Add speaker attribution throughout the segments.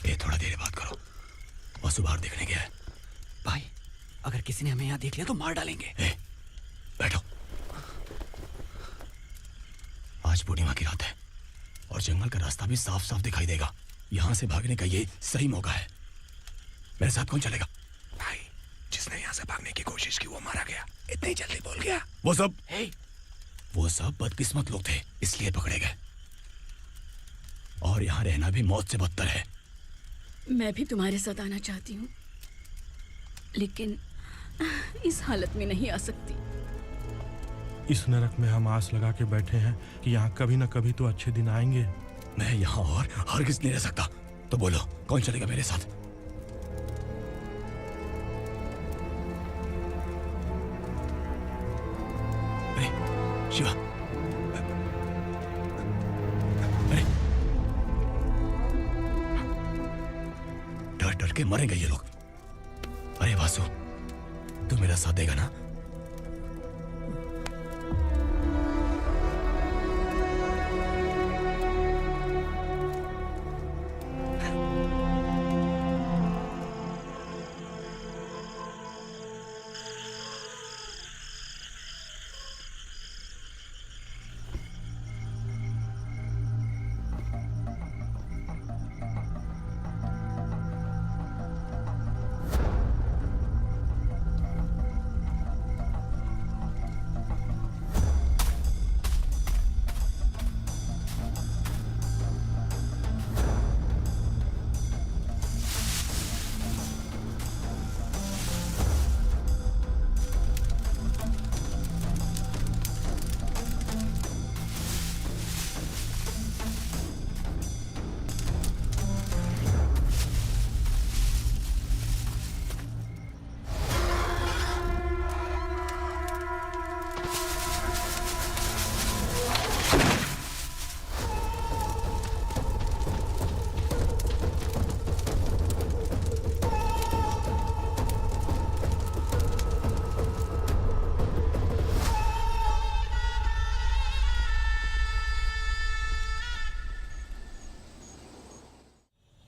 Speaker 1: ये थोड़ा देर बात करो। वासु बाहर देखने गया है।
Speaker 2: भाई, अगर किसी ने हमें यहाँ देख लिया तो मार डालेंगे।
Speaker 1: बैठो। आज पूर्णिमा की रात है और जंगल का रास्ता भी साफ साफ दिखाई देगा। यहाँ से भागने का ये सही मौका है। मेरे साथ कौन चलेगा?
Speaker 3: भाई, जिसने यहाँ से भागने की कोशिश की वो मारा गया। इतनी जल्दी बोल गया।
Speaker 1: वो सब बदकिस्मत लोग थे, इसलिए पकड़े गए। और यहाँ रहना भी मौत से बदतर है।
Speaker 4: मैं भी तुम्हारे साथ आना चाहती हूँ, लेकिन इस हालत में नहीं आ सकती।
Speaker 5: इस नरक में हम आस लगा के बैठे हैं कि यहाँ कभी न कभी तो अच्छे दिन आएंगे।
Speaker 1: मैं यहाँ और हरगिज़ नहीं रह सकता। तो बोलो, कौन चलेगा मेरे साथ? अरे शिवा, अरे डर डर के मरेंगे ये लोग। अरे वासु, तू मेरा साथ देगा ना?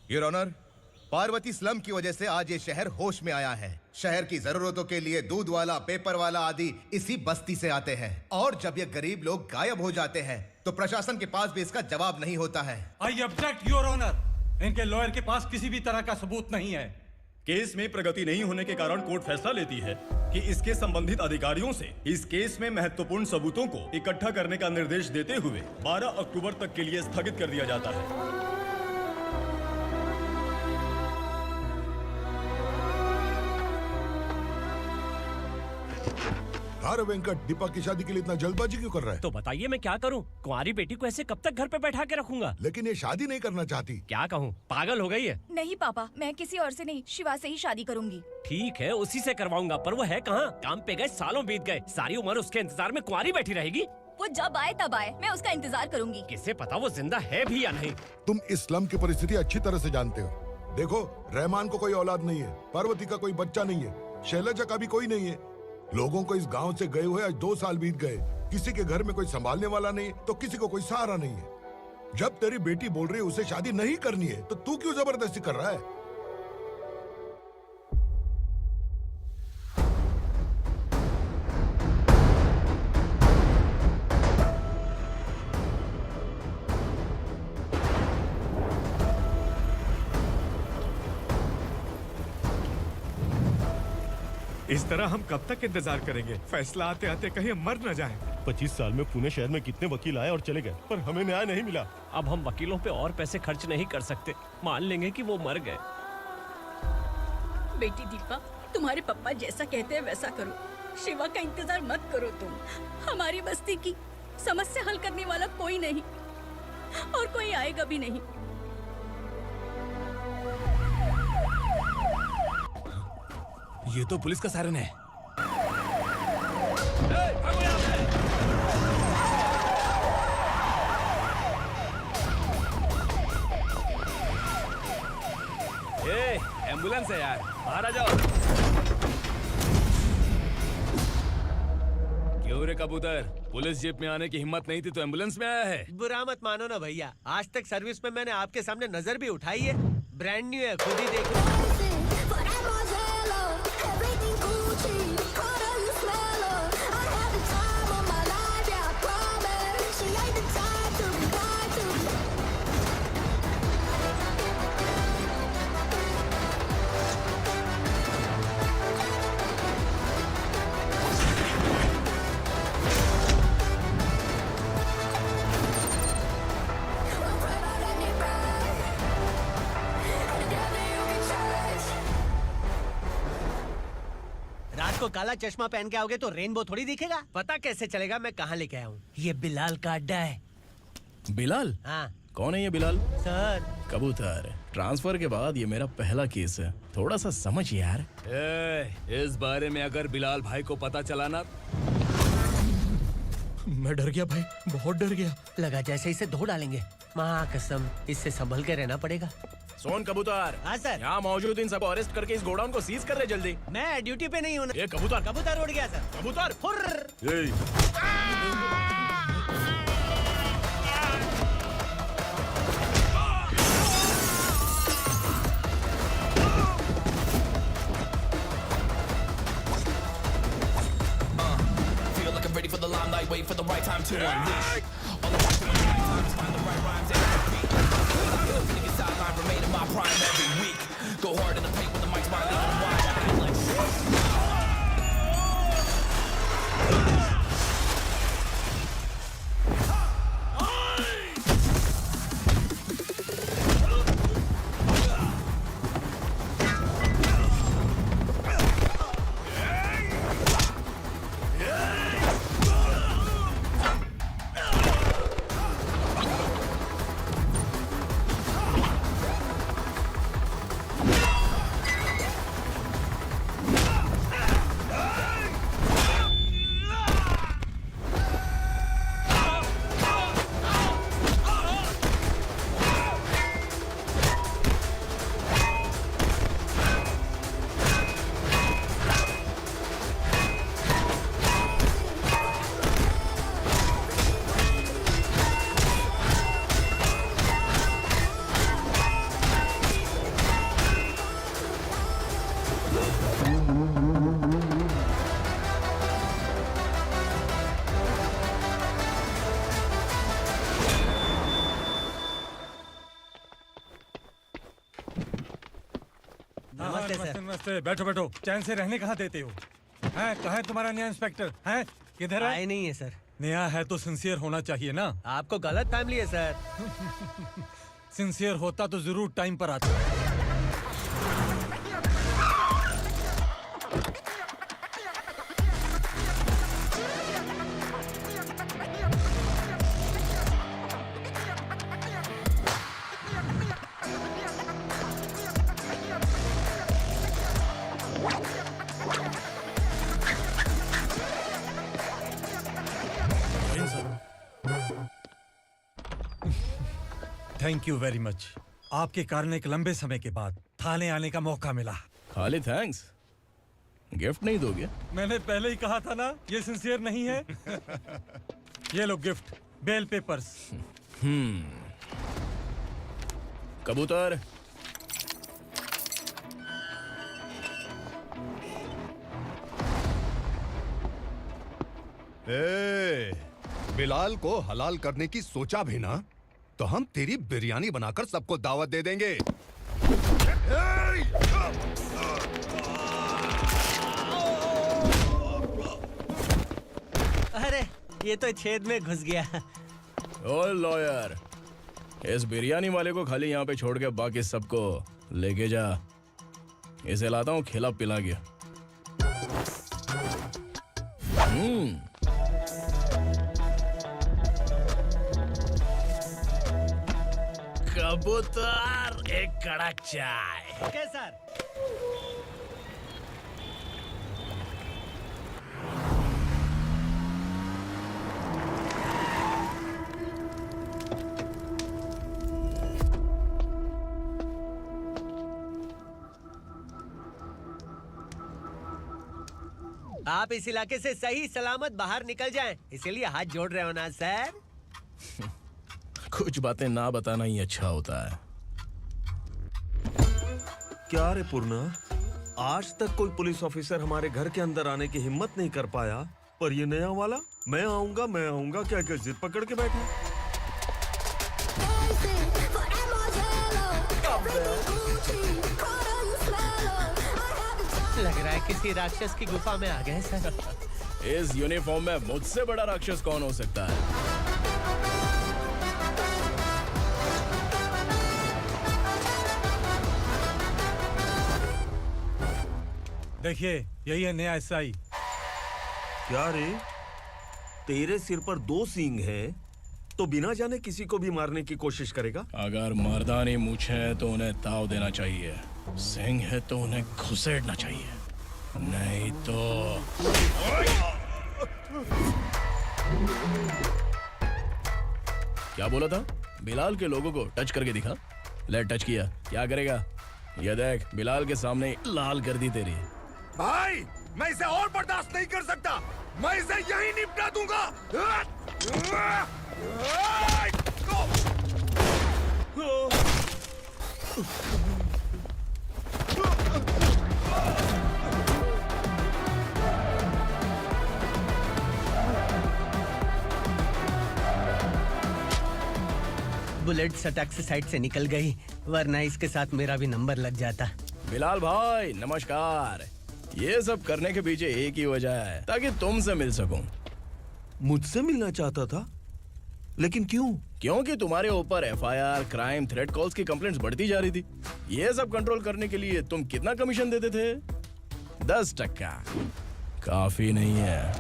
Speaker 6: योर ऑनर, पार्वती स्लम की वजह से आज ये शहर होश में आया है। शहर की जरूरतों के लिए दूध वाला, पेपर वाला आदि इसी बस्ती से आते हैं। और जब ये गरीब लोग गायब हो जाते हैं तो प्रशासन के पास भी इसका जवाब नहीं होता है।
Speaker 7: I object your honour. इनके लॉयर के पास किसी भी तरह का सबूत नहीं है।
Speaker 8: केस में प्रगति नहीं होने के कारण कोर्ट फैसला लेती है कि इसके संबंधित अधिकारियों से इस केस में महत्वपूर्ण सबूतों को इकट्ठा करने का निर्देश देते हुए 12 अक्टूबर तक के लिए स्थगित कर दिया जाता है।
Speaker 3: अरे वेंकट, दीपक की शादी के लिए इतना जल्दबाजी क्यों कर रहा है?
Speaker 9: तो बताइए मैं क्या करूं? कुंवारी बेटी को ऐसे कब तक घर पे बैठा के रखूंगा?
Speaker 3: लेकिन ये शादी नहीं करना चाहती।
Speaker 9: क्या कहूं, पागल हो गई है?
Speaker 10: नहीं पापा, मैं किसी और से नहीं, शिवा से ही शादी करूंगी।
Speaker 9: ठीक है, उसी से करवाऊंगा, पर वो है कहाँ? काम पे गए, सालों बीत गए, सारी उम्र उसके इंतजार में कुंवारी बैठी रहेगी।
Speaker 10: वो जब आए तब आए, मैं उसका इंतजार करूंगी।
Speaker 9: किसे पता वो जिंदा है भी या नहीं।
Speaker 3: तुम इस स्लम की परिस्थिति अच्छी तरह से जानते हो। देखो, रहमान को कोई औलाद नहीं है, पार्वती का कोई बच्चा नहीं है, शैलजा का भी कोई नहीं है। लोगों को इस गांव से गए हुए आज 2 साल बीत गए। किसी के घर में कोई संभालने वाला नहीं, तो किसी को कोई सहारा नहीं है। जब तेरी बेटी बोल रही है उसे शादी नहीं करनी है, तो तू क्यों जबरदस्ती कर रहा है?
Speaker 5: इस तरह हम कब तक इंतजार करेंगे? फैसला आते आते कहीं हम मर न जाएं।
Speaker 8: 25 साल में पुणे शहर में कितने वकील आए और चले गए, पर हमें न्याय नहीं मिला।
Speaker 9: अब हम वकीलों पे और पैसे खर्च नहीं कर सकते। मान लेंगे कि वो मर गए।
Speaker 4: बेटी दीपा, तुम्हारे पापा जैसा कहते हैं वैसा करो। शिवा का इंतजार मत करो तुम। हमारी बस्ती की समस्या हल करने वाला कोई नहीं और कोई आएगा भी नहीं।
Speaker 1: ये तो पुलिस का सायरन है।
Speaker 9: एम्बुलेंस है यार, बाहर आ जाओ।
Speaker 11: क्यों रे कबूतर, पुलिस जीप में आने की हिम्मत नहीं थी तो एम्बुलेंस में आया है?
Speaker 12: बुरा मत मानो ना भैया, आज तक सर्विस में मैंने आपके सामने नजर भी उठाई है।
Speaker 2: ब्रांड न्यू है, खुद ही देखो। रात को काला चश्मा पहन के आओगे तो रेनबो थोड़ी दिखेगा। पता कैसे चलेगा मैं कहाँ लेके आया हूँ? ये बिलाल का अड्डा है।
Speaker 8: बिलाल?
Speaker 2: हाँ
Speaker 8: कौन है ये बिलाल?
Speaker 2: सर।
Speaker 8: कबूतर, ट्रांसफर के बाद ये मेरा पहला केस है, थोड़ा सा समझ यार।
Speaker 11: इस बारे में अगर बिलाल भाई को पता चला ना,
Speaker 5: मैं डर गया भाई, बहुत डर गया।
Speaker 2: लगा जैसे इसे धो डालेंगे। माँ कसम, इससे संभल के रहना पड़ेगा।
Speaker 8: सोन कबूतर।
Speaker 2: हाँ सर।
Speaker 8: यहाँ मौजूद इन सबको अरेस्ट करके इस गोडाउन को सीज कर रहे जल्दी।
Speaker 2: मैं ड्यूटी पे नहीं हूँ।
Speaker 8: ये कबूतर।
Speaker 2: कबूतर उड़ गया सर।
Speaker 8: कबूतर।
Speaker 12: Feel like I'm ready for the limelight, wait for the right time to unleash. All I watch for my time is find the right rhymes and beat. Finna get sideline, remain in my prime every week. Go hard in the paint when the mic's mine, leaving them wide. I feel like
Speaker 7: नमस्ते, बैठो बैठो। चैन से रहने कहाँ देते हो? हैं, कहाँ है तुम्हारा नया इंस्पेक्टर? हैं, किधर है?
Speaker 2: आए नहीं है सर।
Speaker 7: नया है तो सिंसियर होना चाहिए ना।
Speaker 2: आपको गलत फैमिली है सर।
Speaker 7: सिंसियर होता तो जरूर टाइम पर आता। Thank you very much. आपके कारण एक लंबे समय के बाद थाने आने का मौका मिला।
Speaker 8: खाली थैंक्स, गिफ्ट नहीं दोगे?
Speaker 7: मैंने पहले ही कहा था ना, ये सिंसियर नहीं है। ये लो गिफ्ट, बेल पेपर्स।
Speaker 8: कबूतर।
Speaker 6: बिलाल को हलाल करने की सोचा भी ना, तो हम तेरी बिरयानी बनाकर सबको दावत दे देंगे।
Speaker 2: अरे ये तो छेद में घुस गया।
Speaker 8: ओ लॉयर, इस बिरयानी वाले को खाली यहाँ पे छोड़ के बाकी सबको लेके जा। इसे लाता हूँ खिला पिला के।
Speaker 9: कबूतर, एक कड़क चाय।
Speaker 2: Okay sir. आप इस इलाके से सही सलामत बाहर निकल जाएं, इसीलिए हाथ जोड़ रहे हो ना सर।
Speaker 8: कुछ बातें ना बताना ही अच्छा होता है।
Speaker 13: क्या रे पूर्णा, आज तक कोई पुलिस ऑफिसर हमारे घर के अंदर आने की हिम्मत नहीं कर पाया, पर ये नया वाला मैं आऊंगा क्या क्या जिद पकड़ के बैठा।
Speaker 2: लग रहा है किसी राक्षस की गुफा में आ गए सर।
Speaker 8: इस यूनिफॉर्म में मुझसे बड़ा राक्षस कौन हो सकता है?
Speaker 7: देखिए, यही है नया एसआई।
Speaker 13: क्या रे, तेरे सिर पर 2 सींग है तो बिना जाने किसी को भी मारने की कोशिश करेगा?
Speaker 8: अगर मर्दानी मूछें है तो उन्हें ताव देना चाहिए, सिंह है तो उन्हें घुसेड़ना चाहिए, नहीं तो। क्या बोला था? बिलाल के लोगों को टच करके दिखा। ले टच किया, क्या करेगा? ये देख, बिलाल के सामने लाल कर दी तेरी।
Speaker 3: भाई, मैं इसे और बर्दाश्त नहीं कर सकता, मैं इसे यहीं निपटा दूंगा।
Speaker 2: बुलेट सटक से साइड से निकल गई, वरना इसके साथ मेरा भी नंबर लग जाता।
Speaker 8: बिलाल भाई नमस्कार। ये सब करने के पीछे एक ही वजह है, ताकि तुमसे मिल सकूं।
Speaker 13: मुझसे मिलना चाहता था, लेकिन क्यों?
Speaker 8: क्योंकि तुम्हारे ऊपर एफआईआर, क्राइम, थ्रेट कॉल्स की कंप्लेंट्स बढ़ती जा रही थी। ये सब कंट्रोल करने के लिए तुम कितना कमीशन देते थे? 10%। काफी नहीं है,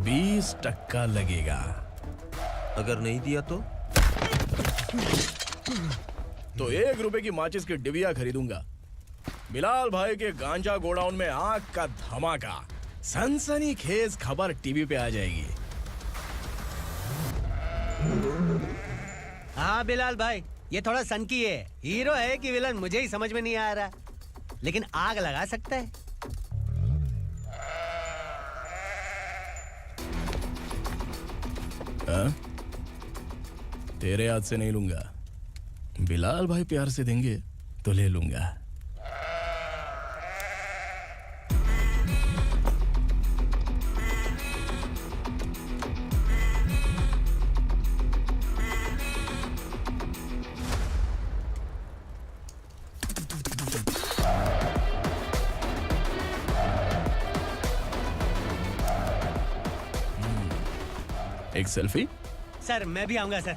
Speaker 8: 20% लगेगा।
Speaker 13: अगर नहीं दिया
Speaker 8: तो 1 रुपए की माचिस की डिबिया खरीदूंगा। बिलाल भाई के गांजा गोडाउन में आग का धमाका, सनसनीखेज खबर टीवी पे आ जाएगी।
Speaker 2: हाँ बिलाल भाई, ये थोड़ा सनकी है, हीरो है कि विलन मुझे ही समझ में नहीं आ रहा, लेकिन आग लगा सकता है।
Speaker 8: तेरे हाथ से नहीं लूंगा, बिलाल भाई प्यार से देंगे तो ले लूंगा। एक सेल्फी?
Speaker 2: सर मैं भी आऊंगा सर।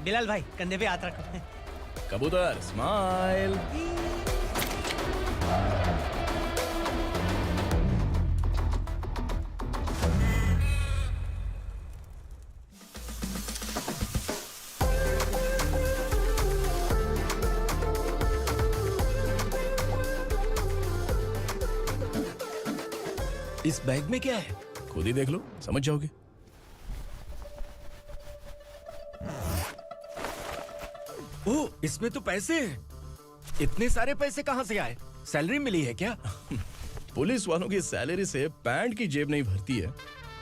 Speaker 2: बिलाल भाई कंधे पे हाथ रखो।
Speaker 8: कबूतर स्माइल।
Speaker 11: इस बैग में क्या है?
Speaker 8: खुद ही देख लो, समझ जाओगे।
Speaker 11: ओह, इसमें तो पैसे हैं। इतने सारे पैसे कहां से आए? सैलरी मिली है क्या?
Speaker 8: पुलिस वालों की सैलरी से पैंट की जेब नहीं भरती है,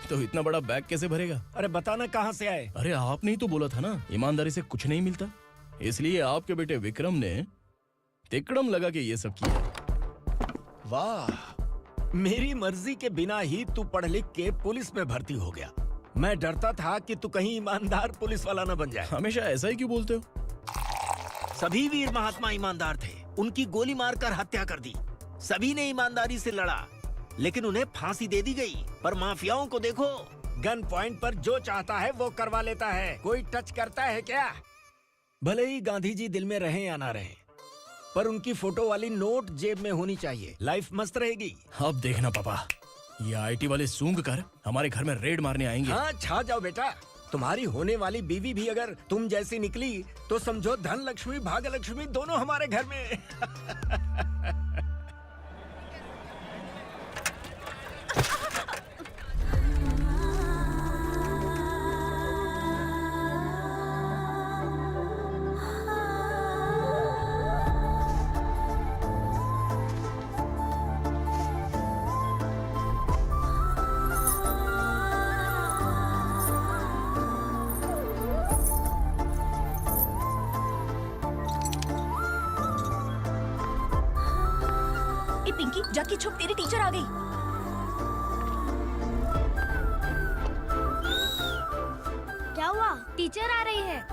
Speaker 8: तो इतना बड़ा बैग कैसे भरेगा?
Speaker 11: अरे बताना कहां से आए?
Speaker 8: अरे आपने ही तो बोला था ना, ईमानदारी से कुछ नहीं मिलता, इसलिए आपके बेटे विक्रम ने तिकड़म लगा के ये सब किया।
Speaker 11: वाह, मेरी मर्जी के बिना ही तू पढ़ लिख के पुलिस में भर्ती हो गया। मैं डरता था कि तू कहीं ईमानदार पुलिस वाला न बन जाए।
Speaker 8: हमेशा ऐसा ही क्यों बोलते हो?
Speaker 11: सभी वीर महात्मा ईमानदार थे, उनकी गोली मारकर हत्या कर दी। सभी ने ईमानदारी से लड़ा, लेकिन उन्हें फांसी दे दी गई। पर माफियाओं को देखो, गन पॉइंट पर जो चाहता है वो करवा लेता है। कोई टच करता है क्या? भले ही गांधी जी दिल में रहे या ना रहे, पर उनकी फोटो वाली नोट जेब में होनी चाहिए। लाइफ मस्त रहेगी।
Speaker 8: अब देखना पापा, ये आईटी वाले सूंघ कर हमारे घर में रेड मारने आएंगे।
Speaker 11: हाँ, छा जाओ बेटा। तुम्हारी होने वाली बीवी भी अगर तुम जैसी निकली तो समझो धन लक्ष्मी भाग्य लक्ष्मी दोनों हमारे घर में।
Speaker 10: ए पिंकी जाके छुप, तेरी टीचर आ गई।
Speaker 14: क्या हुआ? टीचर आ रही है।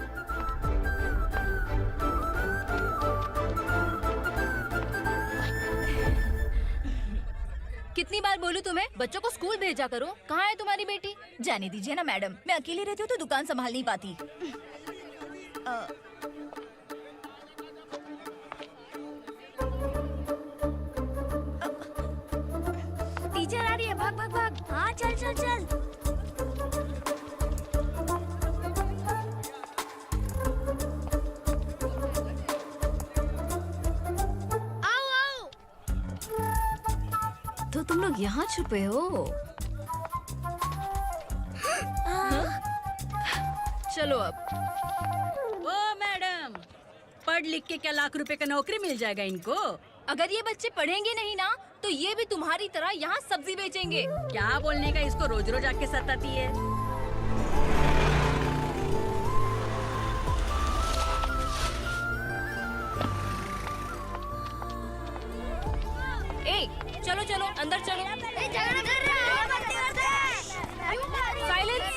Speaker 10: कितनी बार बोलूं तुम्हें, बच्चों को स्कूल भेजा करो। कहाँ है तुम्हारी बेटी? जाने दीजिए ना मैडम, मैं अकेली रहती हूँ तो दुकान संभाल नहीं पाती।
Speaker 14: टीचर आ रही है, भाग भाग भाग। हाँ चल चल चल। आओ आओ।
Speaker 10: तो तुम लोग यहाँ छुपे हो? चलो अब।
Speaker 4: ओ मैडम, पढ़ लिख के क्या लाख रुपए का नौकरी मिल जाएगा इनको?
Speaker 10: अगर ये बच्चे पढ़ेंगे नहीं ना तो ये भी तुम्हारी तरह यहाँ सब्जी बेचेंगे।
Speaker 4: क्या बोलने का, इसको रोज रोज आके सताती है।
Speaker 10: ए, चलो चलो अंदर चलो। साइलेंस।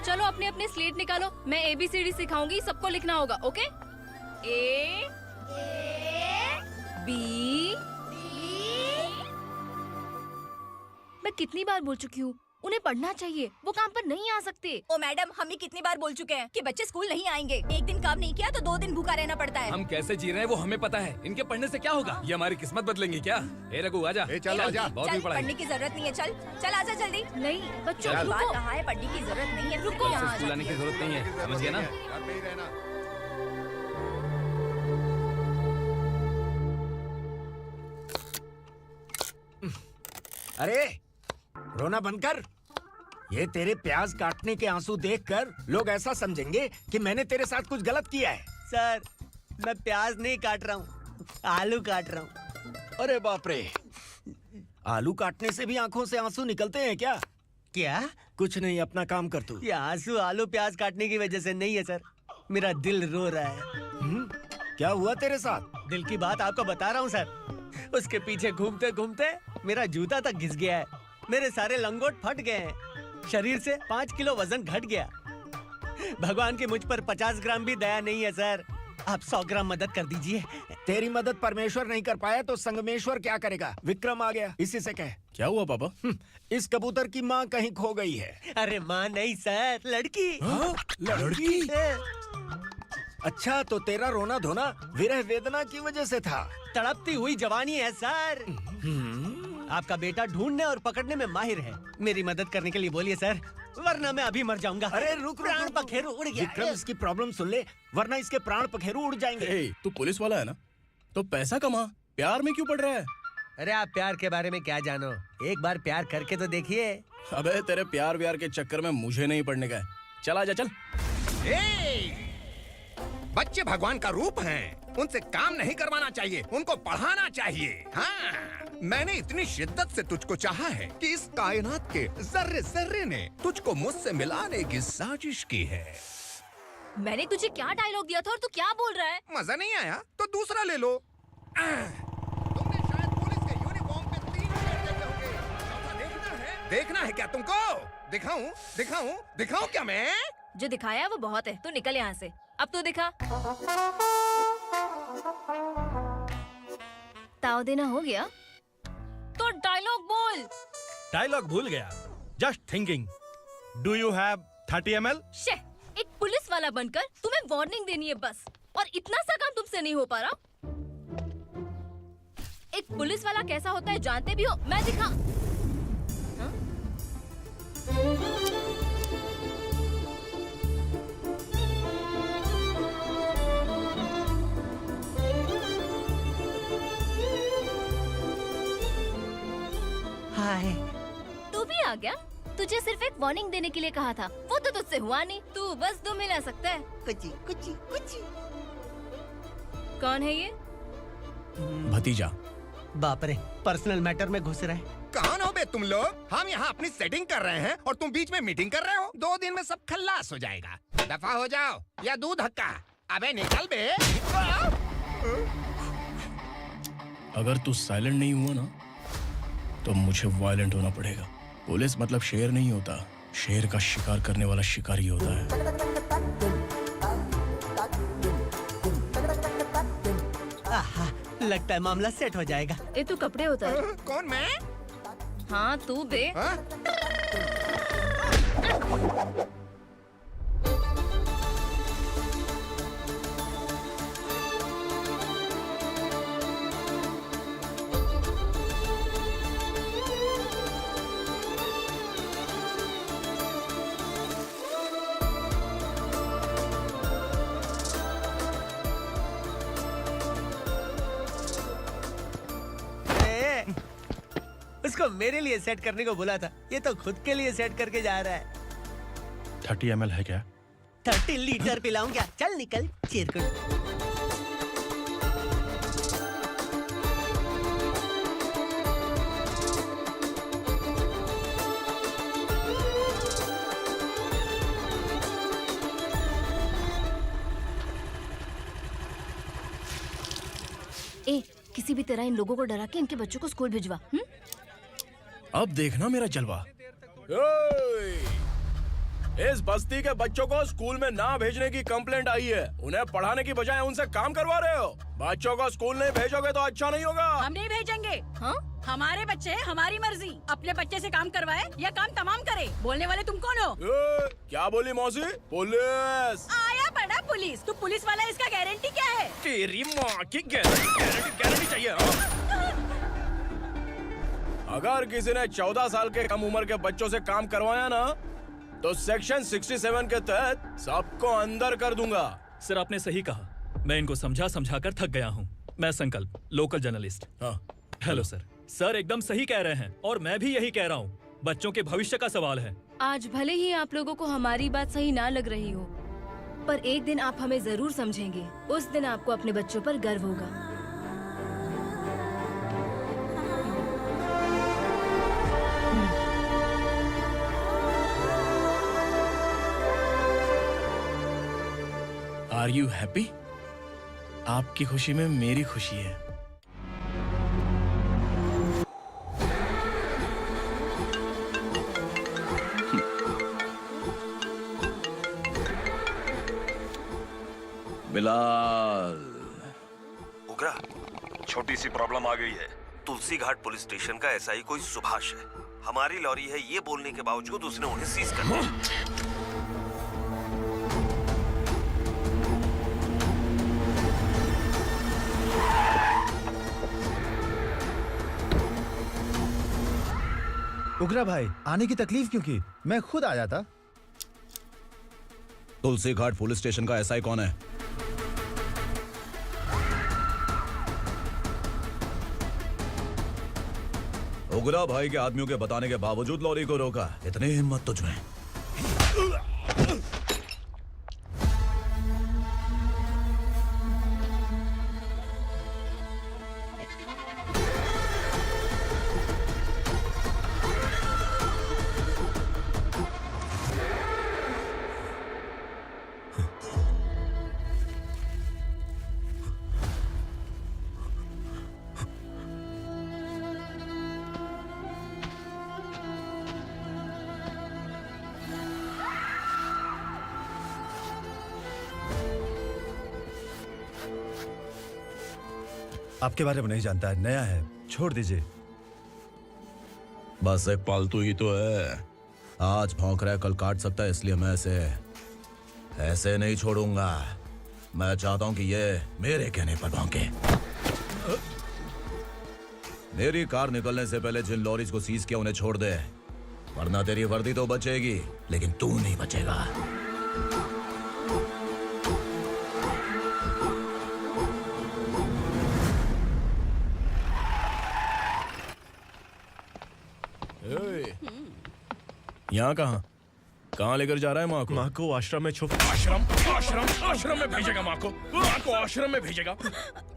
Speaker 10: चलो अपने अपने स्लेट निकालो, मैं ABCD सिखाऊंगी, सबको लिखना होगा, ओके? A B। मैं कितनी बार बोल चुकी हूँ, उन्हें पढ़ना चाहिए, वो काम पर नहीं आ सकते। ओ मैडम, हम भी कितनी बार बोल चुके हैं कि बच्चे स्कूल नहीं आएंगे। एक दिन काम नहीं किया तो 2 दिन भूखा रहना पड़ता है।
Speaker 15: हम कैसे जी रहे हैं वो हमें पता है, इनके पढ़ने से क्या होगा? ये हमारी किस्मत बदलेंगी क्या? ए रघु आजा।
Speaker 6: चल आजा।
Speaker 15: बहुत भी पढ़ाई।
Speaker 10: पढ़ने की जरूरत नहीं है, चल चल आजा जल्दी। नहीं बच्चों,
Speaker 15: चल।
Speaker 10: बात कहा है, पढ़ने की जरूरत नहीं है, रुको यहाँ।
Speaker 15: स्कूल आने की जरूरत नहीं है, समझ गया ना?
Speaker 11: अरे रोना बंद कर। ये तेरे प्याज काटने के आंसू देखकर लोग ऐसा समझेंगे कि मैंने तेरे साथ कुछ गलत किया है।
Speaker 2: सर, मैं प्याज नहीं काट रहा हूँ, आलू काट रहा हूँ।
Speaker 11: अरे बाप रे, आलू काटने से भी आंखों से आंसू निकलते हैं क्या?
Speaker 2: क्या?
Speaker 11: कुछ नहीं, अपना काम कर तू।
Speaker 2: ये आंसू आलू प्याज काटने की वजह से नहीं है सर, मेरा दिल रो रहा है।
Speaker 11: क्या हुआ तेरे साथ?
Speaker 2: दिल की बात आपको बता रहा हूँ सर। उसके पीछे घूमते घूमते मेरा जूता तक घिस गया है, मेरे सारे लंगोट फट गए हैं, शरीर से 5 किलो वजन घट गया। भगवान की मुझ पर 50 ग्राम भी दया नहीं है सर, आप 100 ग्राम मदद कर दीजिए।
Speaker 11: तेरी मदद परमेश्वर नहीं कर पाया तो संगमेश्वर क्या करेगा? विक्रम आ गया, इसी से कह।
Speaker 15: क्या हुआ पापा?
Speaker 11: इस कबूतर की माँ कहीं खो गई है।
Speaker 2: अरे माँ नहीं सर, लड़की।
Speaker 11: लड़की? अच्छा, तो तेरा रोना धोना विरह वेदना की वजह से था।
Speaker 2: तड़पती हुई जवानी है सर। आपका बेटा ढूंढने और पकड़ने में माहिर है, मेरी मदद करने के लिए बोलिए सर, वरना मैं अभी मर जाऊंगा।
Speaker 11: अरे रुक,
Speaker 2: प्राण पखेरु उड़ गया।
Speaker 11: विक्रम, इसकी प्रॉब्लम सुन ले, वरना इसके प्राण पखेरु उड़ जाएंगे।
Speaker 15: तू पुलिस वाला है ना, तो पैसा कमा, प्यार में क्यों पड़ रहा है?
Speaker 2: अरे आप प्यार के बारे में क्या जानो, एक बार प्यार करके तो देखिए।
Speaker 15: अबे तेरे प्यार व्यार के चक्कर में मुझे नहीं पड़ने का है, चल आजा चल।
Speaker 16: बच्चे भगवान का रूप हैं, उनसे काम नहीं करवाना चाहिए, उनको पढ़ाना चाहिए। हाँ, मैंने इतनी शिद्दत से तुझको चाहा है कि इस कायनात के जर्रे जर्रे ने तुझको मुझसे मिलाने की साजिश की है।
Speaker 10: मैंने तुझे क्या डायलॉग दिया था और तू क्या बोल रहा है?
Speaker 16: मजा नहीं आया तो दूसरा ले लो। तुमने शायद पुलिस के यूनिफॉर्म पे 3 शेर देखे होंगे। देखना है क्या तुमको? दिखाऊं दिखाऊं दिखाऊं क्या मैं?
Speaker 10: जो दिखाया है वो बहुत है, तू निकल यहाँ से। अब तू दिखा। ताव देना हो गया तो डायलॉग बोल।
Speaker 5: डायलॉग भूल गया। Just thinking, do you have 30 ml?
Speaker 10: शे, एक पुलिस वाला बनकर तुम्हें वार्निंग देनी है बस, और इतना सा काम तुमसे नहीं हो पा रहा। एक पुलिस वाला कैसा होता है जानते भी हो, मैं दिखा। हाँ?
Speaker 2: हाय।
Speaker 10: तू भी आ गया? तुझे सिर्फ एक वार्निंग देने के लिए कहा था, वो तो तुझसे हुआ नहीं। तू बस 2 मिला सकता है।
Speaker 2: कुची कुची कुची।
Speaker 10: कौन है ये?
Speaker 15: भतीजा।
Speaker 2: बाप रे, पर्सनल मैटर में घुस रहे।
Speaker 16: कौन हो बे तुम लोग? हम यहाँ अपनी सेटिंग कर रहे हैं और तुम बीच में मीटिंग कर रहे हो। 2 दिन में सब खल्लास हो जाएगा। दफा हो जाओ या दूध हक्का। अबे निकल बे।
Speaker 1: अगर तू साइलेंट नहीं हुआ ना तो मुझे वायलेंट होना पड़ेगा। पुलिस मतलब शेर नहीं होता, शेर का शिकार करने वाला शिकारी होता है।
Speaker 2: आहा, लगता है मामला सेट हो जाएगा।
Speaker 10: ए तू कपड़े उतार।
Speaker 16: कौन मैं?
Speaker 10: हाँ तू बे।
Speaker 2: उसको मेरे लिए सेट करने को बोला था, ये तो खुद के लिए सेट करके जा रहा है।
Speaker 5: 30 ml है क्या?
Speaker 2: 30 लीटर पिलाऊं क्या? चल निकल चिरकुट।
Speaker 10: ए किसी भी तरह इन लोगों को डरा के इनके बच्चों को स्कूल भिजवा।
Speaker 1: अब देखना मेरा जलवा। इस बस्ती के बच्चों को स्कूल में ना भेजने की कंप्लेंट आई है। उन्हें पढ़ाने की बजाय उनसे काम करवा रहे हो। बच्चों को स्कूल नहीं भेजोगे तो अच्छा नहीं होगा।
Speaker 4: हम नहीं भेजेंगे। हाँ? हमारे बच्चे हमारी मर्जी। अपने बच्चे से काम करवाए या काम तमाम करे। बोलने वाले तुम कौन हो?
Speaker 1: क्या बोली मौसी? पुलिस
Speaker 4: आया बड़ा पुलिस। तू पुलिस वाला, इसका गारंटी क्या है?
Speaker 1: तेरी माँ की गारंटी चाहिए। अगर किसी ने 14 साल के कम उम्र के बच्चों से काम करवाया ना तो सेक्शन 67 के तहत सबको अंदर कर दूंगा।
Speaker 17: सर आपने सही कहा। मैं इनको समझा कर थक गया हूँ। मैं संकल्प, local journalist. Hello sir. Sir एकदम सही कह रहे हैं और मैं भी यही कह रहा हूँ। बच्चों के भविष्य का सवाल है।
Speaker 10: आज भले ही आप लोगों को हमारी बात सही ना लग रही हो, पर एक दिन आप हमें जरूर समझेंगे। उस दिन आपको अपने बच्चों पर गर्व होगा।
Speaker 1: Are you happy? आपकी खुशी में मेरी खुशी है।
Speaker 18: बिलाल। उगरा, छोटी सी प्रॉब्लम आ गई है। तुलसी घाट पुलिस स्टेशन का एसआई कोई सुभाष है। हमारी लॉरी है ये बोलने के बावजूद उसने उन्हें सीज कर दिया।
Speaker 19: उगरा भाई, आने की तकलीफ क्यों की? मैं खुद आया था।
Speaker 18: तुलसी घाट पुलिस स्टेशन का एसआई कौन है? उगरा भाई के आदमियों के बताने के बावजूद लॉरी को रोका। इतनी हिम्मत तुझमें?
Speaker 19: आपके बारे में नहीं जानता है, नया है, छोड़ दीजिए।
Speaker 18: बस एक पालतू ही तो है। आज भौंक रहा है, कल काट सकता है, इसलिए मैं ऐसे नहीं छोड़ूंगा। मैं चाहता हूं कि ये मेरे कहने पर भौंके। मेरी कार निकलने से पहले जिन लॉरीज को सीज किया उन्हें छोड़ दे, वरना तेरी वर्दी तो बचेगी लेकिन तू नहीं बचेगा।
Speaker 1: यहाँ कहाँ लेकर जा रहा है माँ को?
Speaker 5: माँ को आश्रम में छुप।
Speaker 1: आश्रम में भेजेगा माँ को? माँ को आश्रम में भेजेगा?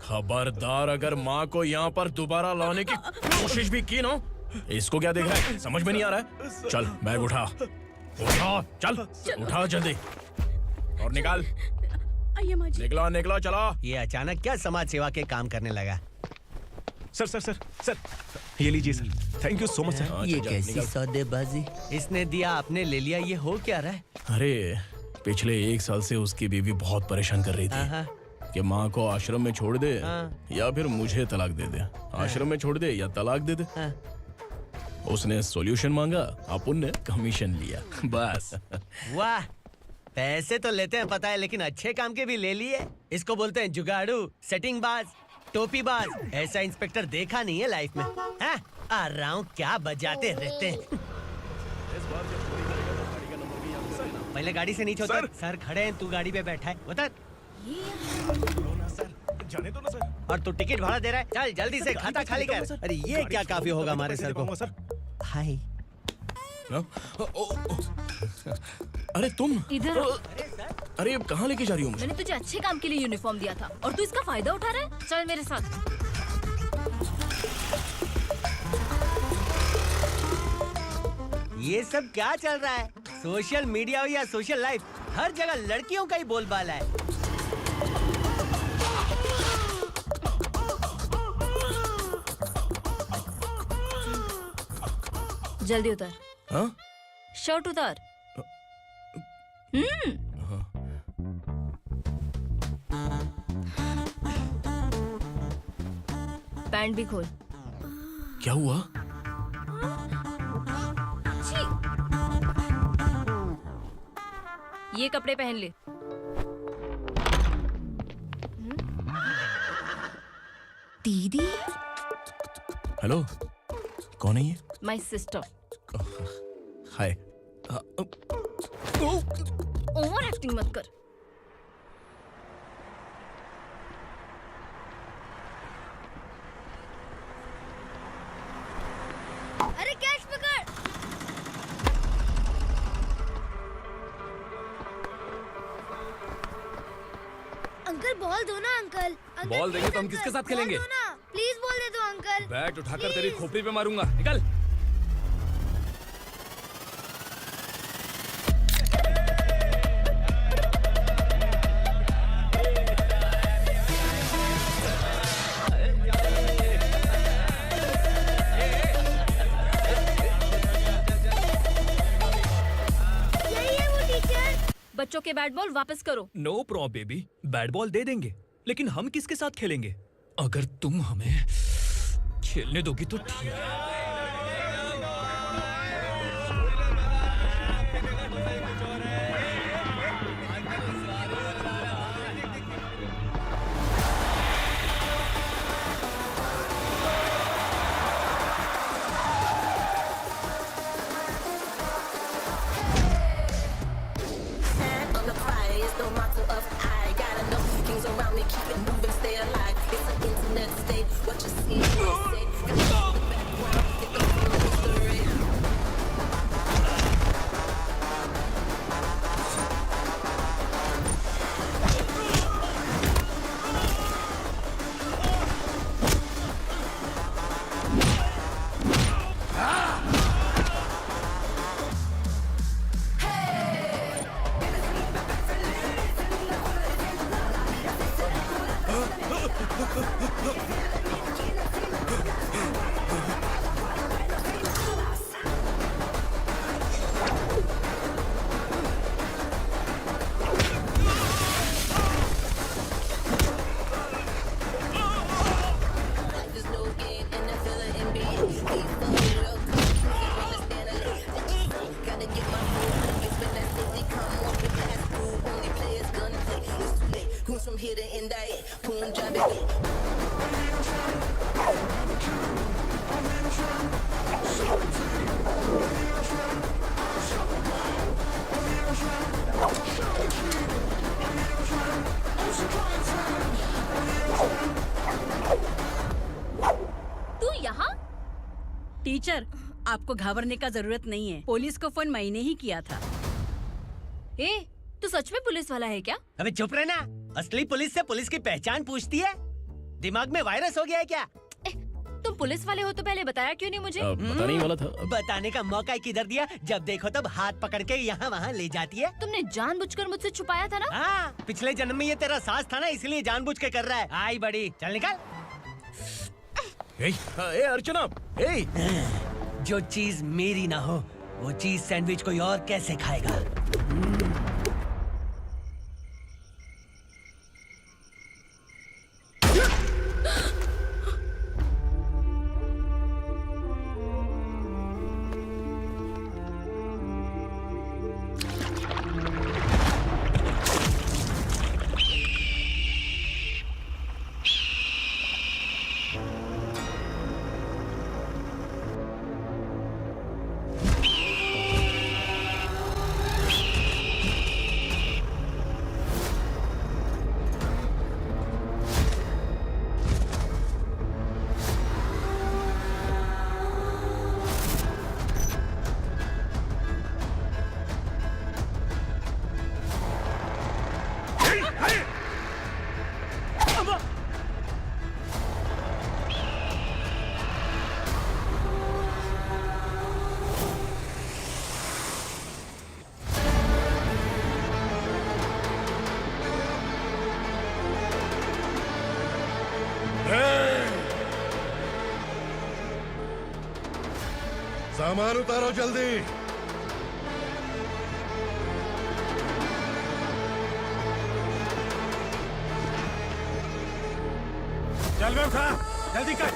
Speaker 1: खबरदार, अगर माँ को यहाँ पर दोबारा लाने की कोशिश भी की ना, इसको क्या देख रहा है? समझ में नहीं आ रहा है? चल बैग उठा, चल उठा जल्दी और निकाल। निकला चला।
Speaker 2: ये अचानक क्या समाज सेवा के काम करने लगा?
Speaker 20: सर ये लीजिए sir, thank you so much sir.
Speaker 2: ये कैसी सौदेबाजी? इसने दिया, आपने ले लिया, ये हो क्या रहा है?
Speaker 1: अरे पिछले 1 साल से उसकी बीवी बहुत परेशान कर रही थी कि माँ को आश्रम में छोड़ दे या फिर मुझे तलाक दे दे। आश्रम में छोड़ दे या तलाक दे दे। उसने सॉल्यूशन मांगा, अपन ने कमीशन लिया, बस।
Speaker 2: वाह, पैसे तो लेते हैं पता है, लेकिन अच्छे काम के भी ले लिए। इसको बोलते हैं जुगाड़ू, सेटिंग बाज, टोपी बाज। ऐसा इंस्पेक्टर देखा नहीं है लाइफ में। हाँ? आ रहा हूँ, क्या बजाते रहते हैं। पहले गाड़ी से नीचे उतर। सर खड़े हैं, तू गाड़ी पे बैठा है, उतर।
Speaker 20: जाने दो ना सर।
Speaker 2: और तू टिकट भाड़ा दे रहा है, चल जल्दी से खाता खाली कर। अरे ये क्या काफी होगा हमारे सर को। हाय।
Speaker 1: अरे तुम
Speaker 10: इधर।
Speaker 1: अरे अब कहाँ लेके जा रही हो मुझे?
Speaker 10: मैंने तुझे अच्छे काम के लिए यूनिफॉर्म दिया था और तू इसका फायदा उठा रहा है। चल मेरे साथ।
Speaker 2: ये सब क्या चल रहा है? सोशल मीडिया हो या सोशल लाइफ, हर जगह लड़कियों का ही बोलबाला है।
Speaker 10: जल्दी उतर।
Speaker 1: हाँ?
Speaker 10: शर्ट उतार। पैंट भी खोल।
Speaker 1: क्या हुआ?
Speaker 10: ये कपड़े पहन ले। दीदी।
Speaker 1: हेलो, कौन है ये?
Speaker 10: My sister.
Speaker 1: Hi.
Speaker 10: Over acting मत कर।
Speaker 14: अरे कैश पकड़। अंकल बॉल दो ना अंकल।
Speaker 15: बॉल देंगे तो हम किसके साथ खेलेंगे?
Speaker 14: प्लीज बॉल दे दो अंकल।
Speaker 15: बैट उठाकर तेरी खोपड़ी पे मारूंगा, निकल।
Speaker 10: बच्चों के बैट बॉल वापस करो।
Speaker 17: No problem baby, bat ball दे देंगे, लेकिन हम किसके साथ खेलेंगे? अगर तुम हमें खेलने दोगी तो ठीक है।
Speaker 4: टीचर, आपको घबराने का जरूरत नहीं है। पुलिस को फोन मैंने ही किया था।
Speaker 10: ए, तू सच में पुलिस वाला है क्या?
Speaker 2: अबे चुप रहना। असली पुलिस से पुलिस की पहचान पूछती है? दिमाग में वायरस हो गया है क्या?
Speaker 10: तुम पुलिस वाले हो तो पहले बताया क्यों नहीं मुझे?
Speaker 1: बताने ही वाला था।
Speaker 2: बताने का मौका किधर दिया? जब देखो तब हाथ पकड़ के यहाँ वहाँ ले जाती है।
Speaker 10: तुमने जानबूझकर मुझसे छुपाया था ना?
Speaker 2: हाँ, पिछले जन्म में ये तेरा सास था ना, इसलिए जानबूझ के कर रहा है। आई बड़ी, चल निकल।
Speaker 1: ए अर्चना, ए
Speaker 2: जो चीज मेरी ना हो वो चीज सैंडविच कोई और कैसे खाएगा?
Speaker 3: सामान उतारो जल्दी।
Speaker 5: चल बे उठा, जल्दी कर,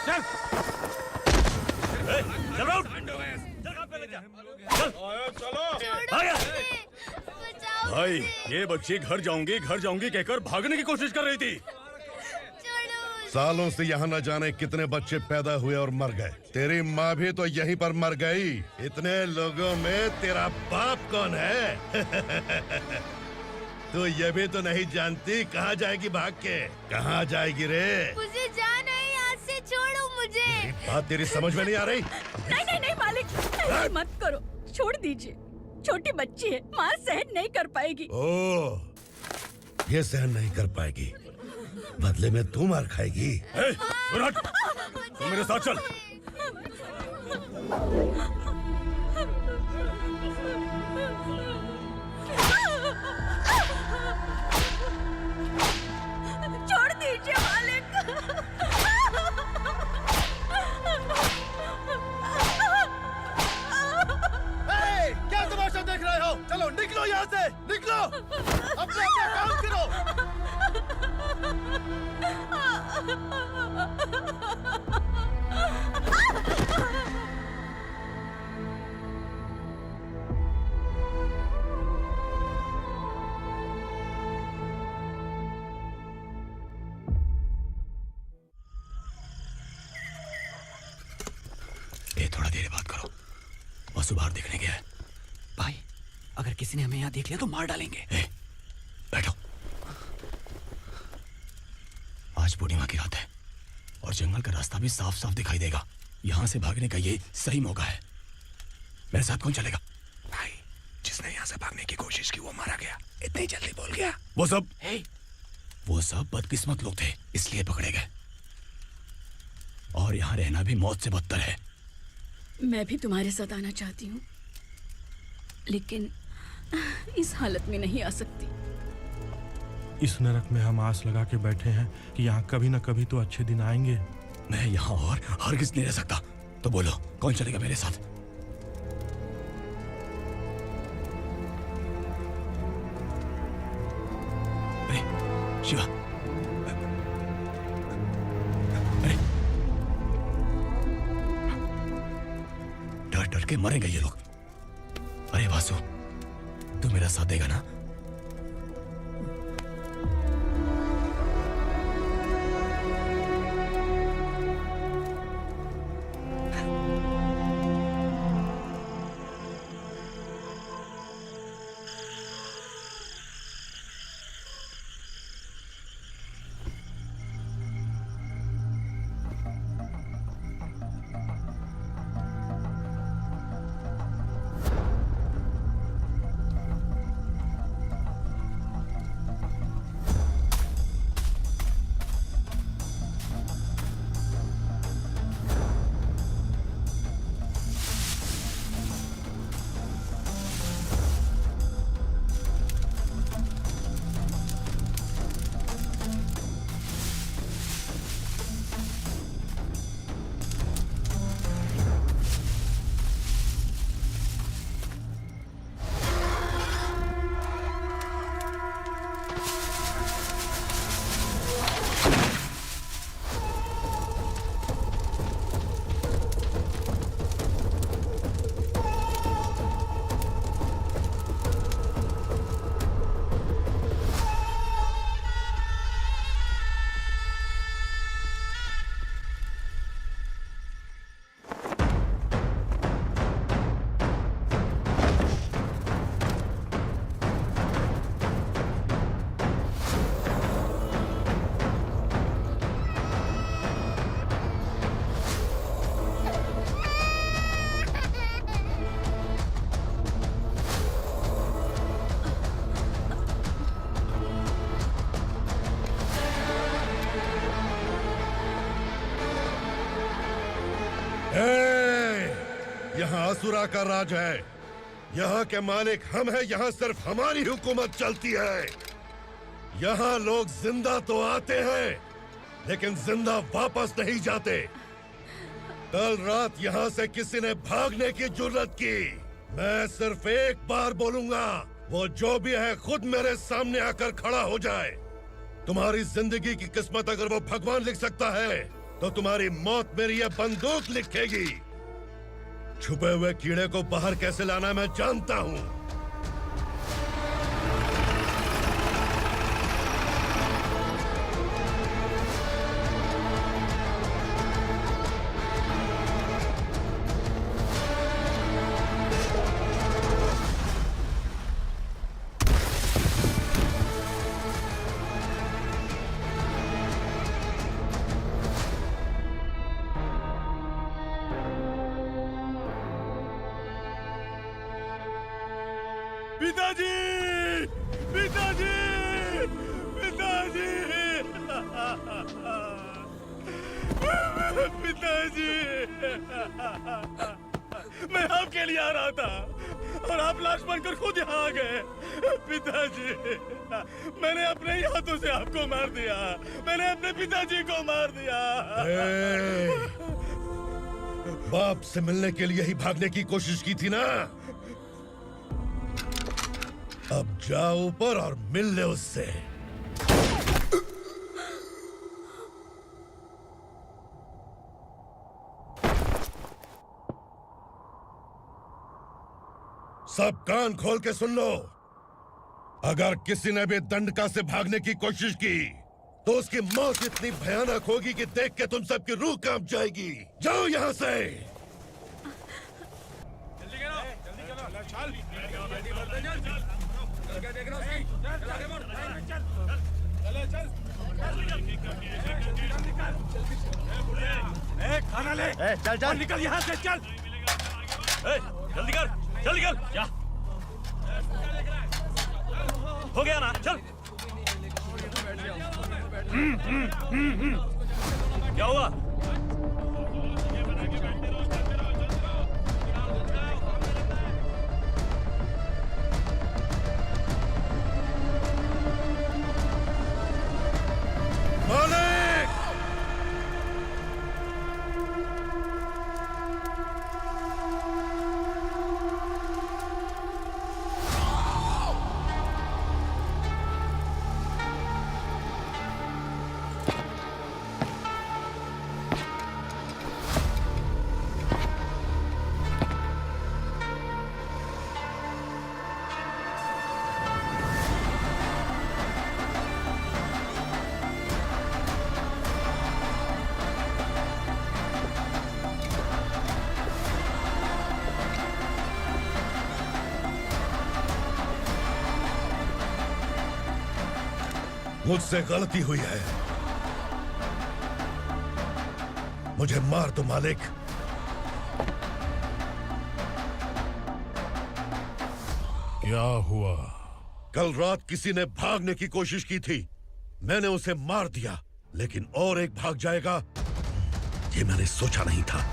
Speaker 5: चल। चल उठ।
Speaker 8: भाई ये बच्ची घर जाऊंगी कहकर भागने की कोशिश कर रही थी।
Speaker 3: सालों से यहाँ न जाने कितने बच्चे पैदा हुए और मर गए। तेरी माँ भी तो यहीं पर मर गई। इतने लोगों में तेरा बाप कौन है? तू ये भी तो नहीं जानती कहाँ जाएगी भाग के? कहाँ जाएगी रे?
Speaker 14: मुझे जाना है, यहाँ से छोड़ो मुझे।
Speaker 3: बात तेरी समझ में नहीं आ रही?
Speaker 4: नहीं मालिक, ऐसे मत करो, छोड़ दीजिए। छोटी बच्ची है, माँ सहन नहीं कर पाएगी।
Speaker 3: ओह, ये सहन नहीं कर पाएगी, बदले में तू मार खाएगी।
Speaker 8: तू मेरे साथ चल।
Speaker 4: छोड़ दीजिए मालिक।
Speaker 19: क्या तमाशा देख रहे हो? चलो निकलो यहाँ से, निकलो। अपना काम करो।
Speaker 15: थोड़ा देर बात करो, बस बाहर देखने गया है। भाई अगर किसी ने हमें यहाँ देख लिया तो मार डालेंगे। बैठो। आज पूर्णिमा की रात है और जंगल का रास्ता भी साफ साफ दिखाई देगा। यहाँ से भागने का ये सही मौका है। मेरे साथ कौन चलेगा? भाई जिसने यहाँ से भागने की कोशिश की वो मारा गया। इतनी जल्दी बोल गया। वो सब बदकिस्मत लोग थे, इसलिए पकड़े गए। और यहाँ रहना भी मौत से बदतर है।
Speaker 4: मैं भी तुम्हारे साथ आना चाहती हूँ, लेकिन इस हालत में नहीं आ सकती।
Speaker 5: इस नरक में हम आस लगा के बैठे हैं कि यहाँ कभी न कभी तो अच्छे दिन आएंगे।
Speaker 15: मैं यहाँ और हरगिज़ नहीं रह सकता। तो बोलो कौन चलेगा मेरे साथ? शिवा, डर डर के मरेंगे ये लोग। अरे वासु, तू मेरा साथ देगा ना?
Speaker 3: यहाँ असुरा का राज है। यहाँ के मालिक हम हैं। यहाँ सिर्फ हमारी हुकूमत चलती है। यहाँ लोग जिंदा तो आते हैं लेकिन जिंदा वापस नहीं जाते। कल रात यहाँ से किसी ने भागने की जुर्रत की, मैं सिर्फ एक बार बोलूंगा, वो जो भी है खुद मेरे सामने आकर खड़ा हो जाए। तुम्हारी जिंदगी की किस्मत अगर वो भगवान लिख सकता है तो तुम्हारी मौत मेरी ये बंदूक लिखेगी। छुपे हुए कीड़े को बाहर कैसे लाना मैं जानता हूँ।
Speaker 19: पिताजी, पिताजी, पिताजी, पिताजी, मैं आपके लिए आ रहा था और आप लाश बनकर खुद यहाँ आ गए। पिताजी, मैंने अपने ही हाथों से आपको मार दिया। मैंने अपने पिताजी को मार दिया।
Speaker 3: बाप से मिलने के लिए ही भागने की कोशिश की थी ना? अब जाओ ऊपर और मिल ले उससे। सब कान खोल के सुन लो। अगर किसी ने भी दंडका से भागने की कोशिश की तो उसकी मौत इतनी भयानक होगी कि देख के तुम सबकी रूह कांप जाएगी। जाओ यहाँ से।
Speaker 19: खाना ले। चल चल निकल यहाँ से, चल।
Speaker 17: जल्दी कर, जल्दी कर। क्या हो गया ना? चल। क्या हुआ?
Speaker 3: मालिक! मुझसे गलती हुई है, मुझे मार दो मालिक। क्या हुआ? कल रात किसी ने भागने की कोशिश की थी, मैंने उसे मार दिया, लेकिन और एक भाग जाएगा ये मैंने सोचा नहीं था।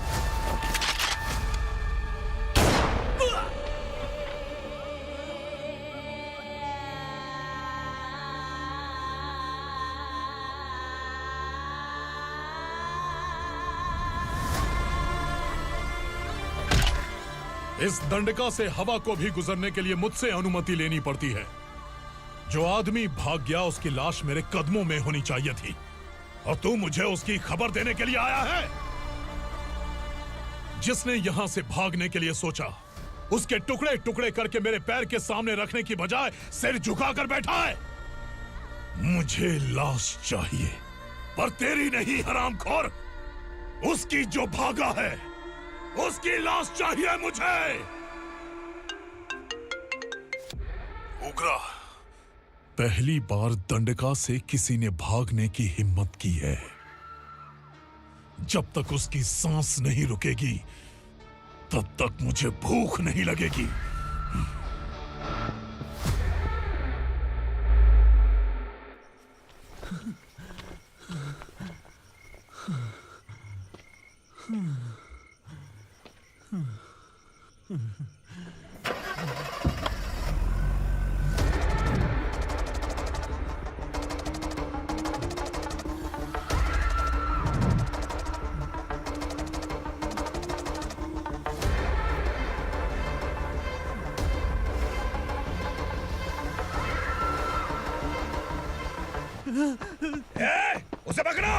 Speaker 21: इस दंडका से हवा को भी गुजरने के लिए मुझसे अनुमति लेनी पड़ती है। जो आदमी भाग गया उसकी लाश मेरे कदमों में होनी चाहिए थी, और तू मुझे उसकी खबर देने के लिए आया है। जिसने यहां से भागने के लिए सोचा, उसके टुकड़े टुकड़े करके मेरे पैर के सामने रखने की बजाय सिर झुकाकर बैठा है। मुझे लाश चाहिए, पर तेरी नहीं हरामखोर, उसकी जो भागा है उसकी लाश चाहिए मुझे। उग्रा, पहली बार दंडका से किसी ने भागने की हिम्मत की है। जब तक उसकी सांस नहीं रुकेगी तब तक मुझे भूख नहीं लगेगी। उसे पकड़ो।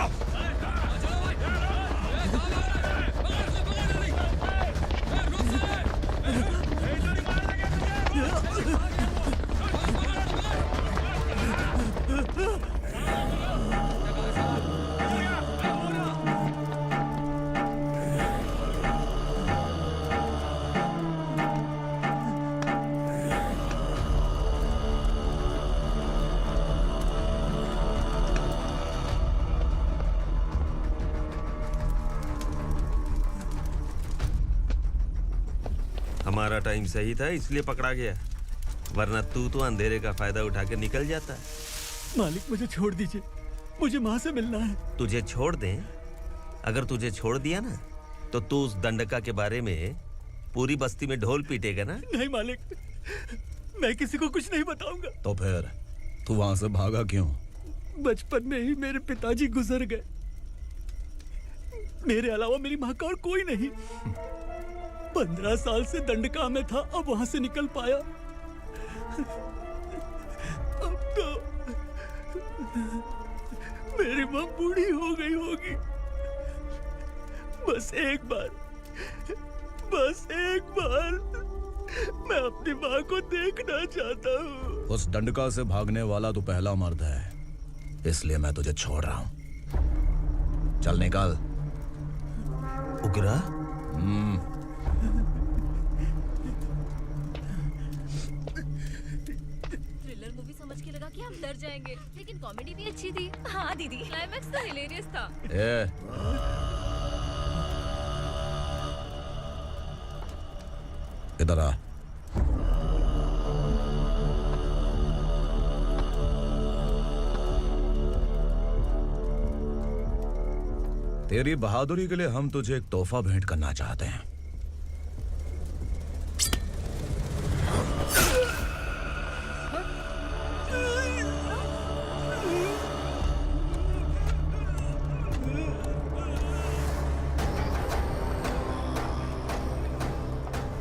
Speaker 18: हमारा टाइम सही था इसलिए पकड़ा गया, वरना तू तो अंधेरे का फायदा उठा के निकल जाता।
Speaker 19: मालिक मुझे छोड़ दीजिए, मुझे माँ से मिलना है।
Speaker 18: तुझे छोड़ दें? अगर तुझे छोड़ दिया ना तो तू उस दंडका के बारे में पूरी बस्ती में ढोल पीटेगा ना।
Speaker 19: नहीं मालिक, मैं किसी को कुछ नहीं बताऊंगा।
Speaker 15: तो फिर तू वहां से भागा क्यों?
Speaker 19: बचपन में ही मेरे पिताजी गुजर गए, मेरे अलावा मेरी माँ का और कोई नहीं। 15 साल से दंडका में था, अब वहां से निकल पाया। अब तो मेरी माँ बूढ़ी हो गई होगी। बस एक बार मैं अपनी माँ को देखना चाहता हूँ।
Speaker 15: उस दंडका से भागने वाला तू पहला मर्द है, इसलिए मैं तुझे छोड़ रहा हूँ। चल निकल।
Speaker 18: उग्रा?
Speaker 10: थ्रिलर मूवी समझ के लगा कि हम डर जाएंगे, लेकिन कॉमेडी भी अच्छी थी। हाँ दीदी, क्लाइमैक्स तो हिलेरियस था।
Speaker 15: इधर आ। तेरी बहादुरी के लिए हम तुझे एक तोहफा भेंट करना चाहते हैं।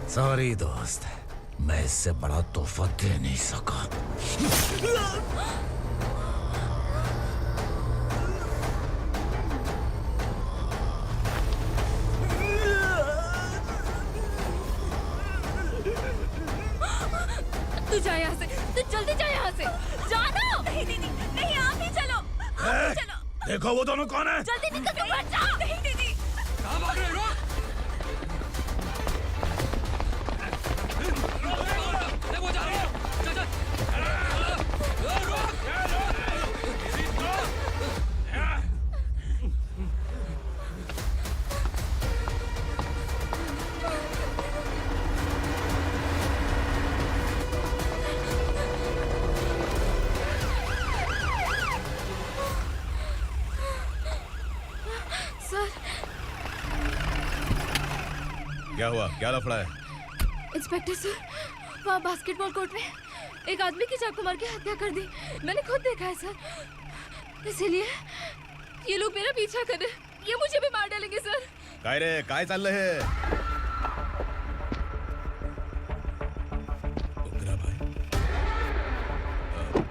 Speaker 15: सॉरी दोस्त, मैं इससे बड़ा तोहफा दे नहीं सका।
Speaker 10: तू जा यहाँ से, तू जल्दी जा यहाँ से। जानो। नहीं दीदी, नहीं आप ही चलो। आप ही चलो।
Speaker 21: देखो वो दोनों कौन है?
Speaker 10: जल्दी निकल के मत जाओ। नहीं दीदी।
Speaker 21: कहाँ भाग रहे हो?
Speaker 10: सर।
Speaker 6: क्या हुआ? क्या लफड़ा है?
Speaker 10: इंस्पेक्टर सर, वहाँ बास्केटबॉल कोर्ट में एक आदमी की चाकू मार के हत्या कर दी। मैंने खुद देखा है सर, इसीलिए ये लोग मेरा पीछा कर रहे हैं। ये मुझे भी मार डालेंगे सर।
Speaker 6: काय रे, काय चाललंय हे?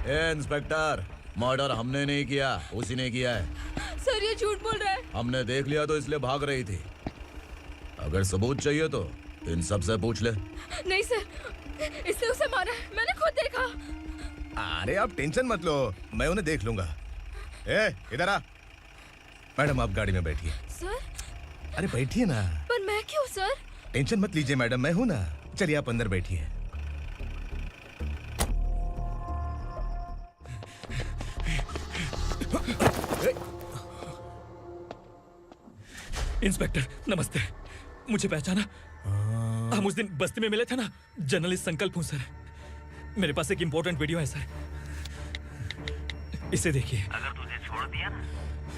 Speaker 15: ए इंस्पेक्टर, मर्डर हमने नहीं किया, उसी ने किया है।
Speaker 10: सर ये झूठ बोल रहा है।
Speaker 15: हमने देख लिया तो इसलिए भाग रही थी। अगर सबूत चाहिए तो इन सब से पूछ ले।
Speaker 10: नहीं सर, इसने उसे मारा है, मैंने खुद देखा।
Speaker 6: अरे आप टेंशन मत लो, मैं उन्हें देख लूंगा। ए, इधर आ। मैडम आप गाड़ी में बैठिए।
Speaker 10: सर?
Speaker 6: अरे बैठिए ना।
Speaker 10: पर मैं क्यों सर?
Speaker 6: टेंशन मत लीजिए मैडम, मैं हूं ना। चलिए आप अंदर बैठिए।
Speaker 17: इंस्पेक्टर नमस्ते, मुझे पहचाना? हम उस दिन बस्ती में मिले थे ना। जर्नलिस्ट संकल्प हूं सर। मेरे पास एक इंपॉर्टेंट वीडियो है सर, इसे देखिए।
Speaker 18: अगर तुझे छोड़ दिया ना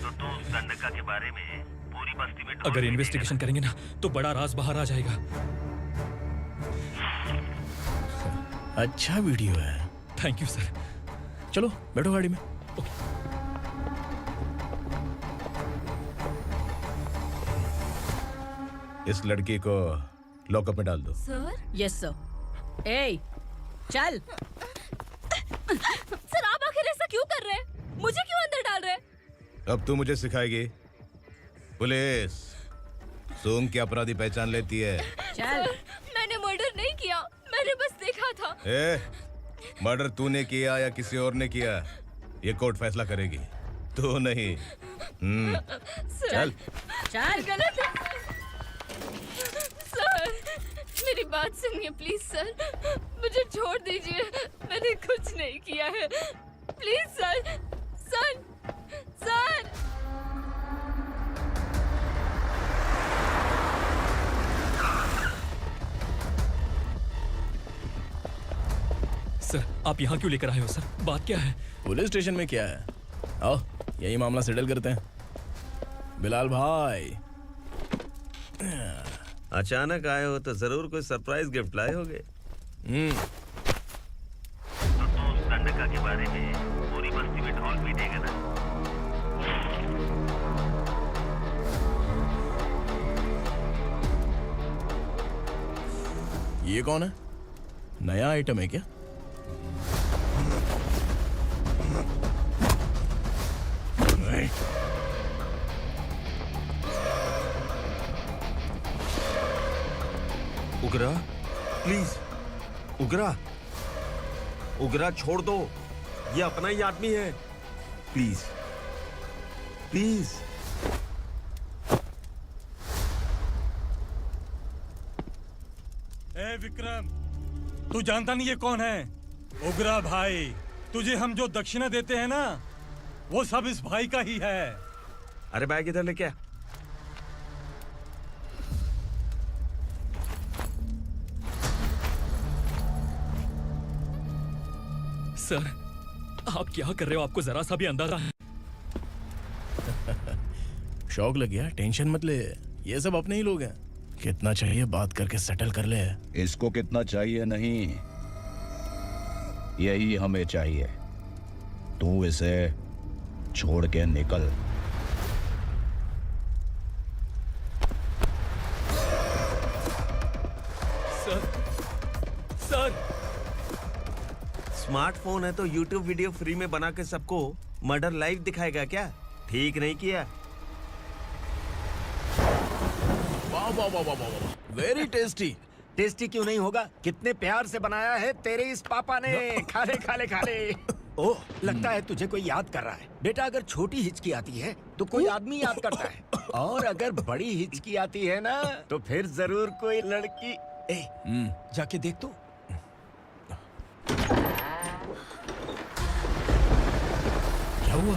Speaker 18: तो तू उस दंडका के बारे में पूरी बस्ती में
Speaker 17: अगर इन्वेस्टिगेशन करेंगे ना तो बड़ा राज बाहर आ जाएगा।
Speaker 1: अच्छा वीडियो है।
Speaker 17: Thank you sir.
Speaker 1: चलो बैठो गाड़ी में।
Speaker 6: इस लड़की को लॉकअप में डाल दो।
Speaker 10: सर?
Speaker 4: Yes sir. ए, चल।
Speaker 10: सर आप आखिर ऐसा क्यों कर रहे हैं? मुझे क्यों अंदर डाल रहे?
Speaker 6: अब तू मुझे सिखाएगी? पुलिस सूंघ के अपराधी पहचान लेती है।
Speaker 10: सर, मैंने मर्डर नहीं किया, मैंने बस देखा था।
Speaker 6: मर्डर तूने किया या किसी और ने किया, ये कोर्ट फैसला करेगी, तू नहीं। चल
Speaker 10: चल। गलत है सर, मेरी बात सुनिए प्लीज सर, मुझे छोड़ दीजिए, मैंने कुछ नहीं किया है, please sir. Sir sir
Speaker 17: sir, आप यहाँ क्यों लेकर आए हो सर? बात क्या है?
Speaker 1: पुलिस स्टेशन में क्या है? आओ यही मामला सेटल करते हैं। बिलाल भाई,
Speaker 13: अचानक आए हो तो जरूर कोई सरप्राइज गिफ्ट लाए होगे।
Speaker 18: तो उस दंडका के बारे में पूरी बस्ती में ढोल पीटेगा ना?
Speaker 1: ये कौन है? नया आइटम है क्या?
Speaker 13: उगरा, प्लीज उगरा, उगरा छोड़ दो, ये अपना ही आदमी है, प्लीज प्लीज।
Speaker 7: ए विक्रम, तू जानता नहीं ये कौन है? उगरा भाई, तुझे हम जो दक्षिणा देते हैं ना, वो सब इस भाई का ही है।
Speaker 13: अरे बैग इधर लेके आ।
Speaker 17: सर, आप क्या कर रहे हो? आपको जरा सा भी अंदाजा है?
Speaker 1: शौक लग गया? टेंशन मत ले, ये सब अपने ही लोग हैं। कितना चाहिए बात करके सेटल कर ले।
Speaker 15: इसको कितना चाहिए नहीं, यही हमें चाहिए। तू इसे छोड़ के निकल।
Speaker 17: सर,
Speaker 13: स्मार्टफोन है तो YouTube वीडियो फ्री में बना के सबको मर्डर लाइव दिखाएगा क्या? ठीक नहीं किया।
Speaker 1: वाह वाह वाह वाह वाह, वेरी टेस्टी।
Speaker 11: टेस्टी क्यों नहीं होगा? कितने प्यार से बनाया है तेरे इस पापा ने। खा ले खा ले खा ले। ओह, लगता है तुझे कोई याद कर रहा है। बेटा, अगर छोटी हिचकी आती है तो कोई आदमी याद करता है, और अगर बड़ी हिचकी आती है ना तो फिर जरूर कोई लड़की। जाके देख तो।
Speaker 1: क्या हुआ?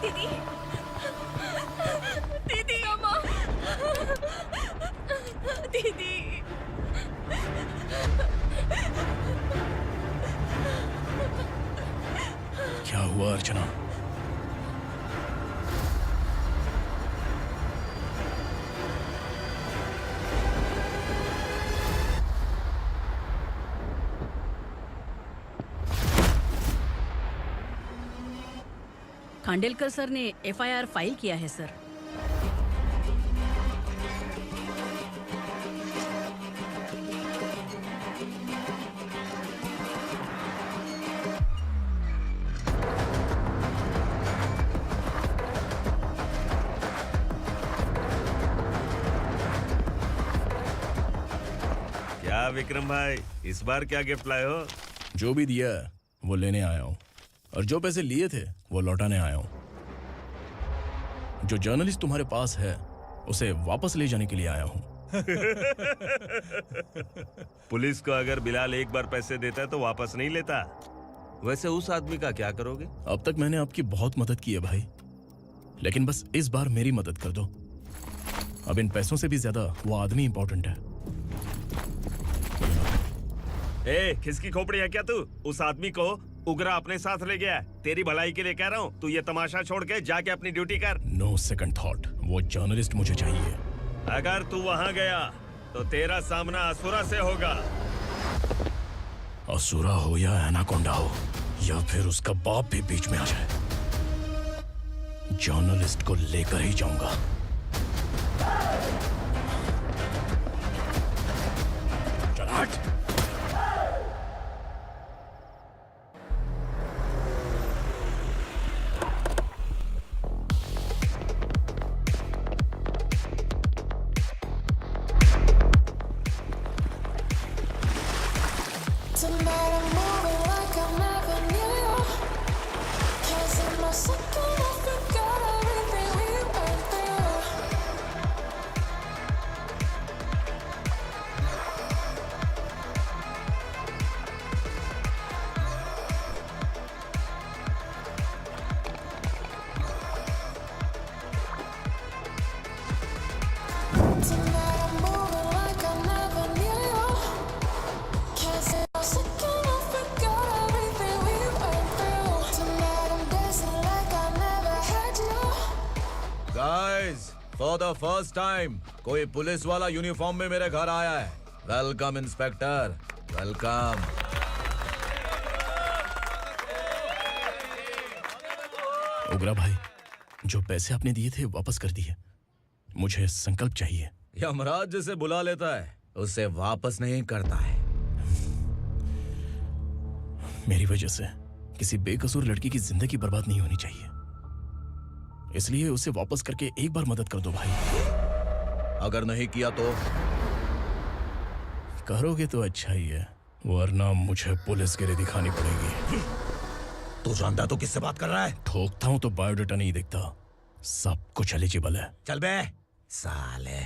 Speaker 10: दीदी, दीदी, अम्मा, दीदी।
Speaker 1: क्या हुआ अर्चना?
Speaker 4: खांडेलकर सर ने एफआईआर फाइल किया है सर।
Speaker 13: क्या विक्रम भाई, इस बार क्या गिफ्ट लाए हो?
Speaker 1: जो भी दिया है वो लेने आया हूँ, और जो पैसे लिए थे वो लौटाने आया हूँ। जो जर्नलिस्ट तुम्हारे पास है उसे वापस ले जाने के लिए आया हूँ।
Speaker 13: पुलिस को अगर बिलाल एक बार पैसे देता है तो वापस नहीं लेता। वैसे उस आदमी का क्या करोगे?
Speaker 1: अब तक मैंने आपकी बहुत मदद की है भाई, लेकिन बस इस बार मेरी मदद कर दो। अब इन पैसों से भी ज्यादा वो आदमी इंपॉर्टेंट है।
Speaker 13: ए, किसकी खोपड़ी है क्या तू? उस आदमी को उगरा अपने साथ ले गया। तेरी भलाई के लिए कह रहा हूँ, तू ये तमाशा छोड़ के जाके अपनी ड्यूटी कर।
Speaker 1: नो सेकंड थॉट, वो जर्नलिस्ट मुझे चाहिए।
Speaker 13: अगर तू वहाँ गया तो तेरा सामना असुरा से होगा।
Speaker 1: असुरा हो या एनाकोंडा हो, या फिर उसका बाप भी बीच में आ जाए, जर्नलिस्ट को लेकर ही जाऊंगा। चल हट।
Speaker 12: फॉर द फर्स्ट टाइम कोई पुलिस वाला यूनिफॉर्म में मेरे घर आया है। Welcome inspector, welcome.
Speaker 1: उग्रा भाई, जो पैसे आपने दिए थे वापस कर दिए। मुझे संकल्प चाहिए।
Speaker 12: यमराज जिसे बुला लेता है उसे वापस नहीं करता है।
Speaker 1: मेरी वजह से किसी बेकसूर लड़की की जिंदगी बर्बाद नहीं होनी चाहिए, इसलिए उसे वापस करके एक बार मदद कर दो भाई।
Speaker 12: अगर नहीं किया तो?
Speaker 1: करोगे तो अच्छा ही है, वरना मुझे पुलिसगिरी दिखानी पड़ेगी।
Speaker 12: तू जानता तो किससे बात कर रहा है?
Speaker 1: ठोकता हूं तो बायोडाटा नहीं दिखता, सब कुछ एलिजिबल है।
Speaker 12: चल बे साले।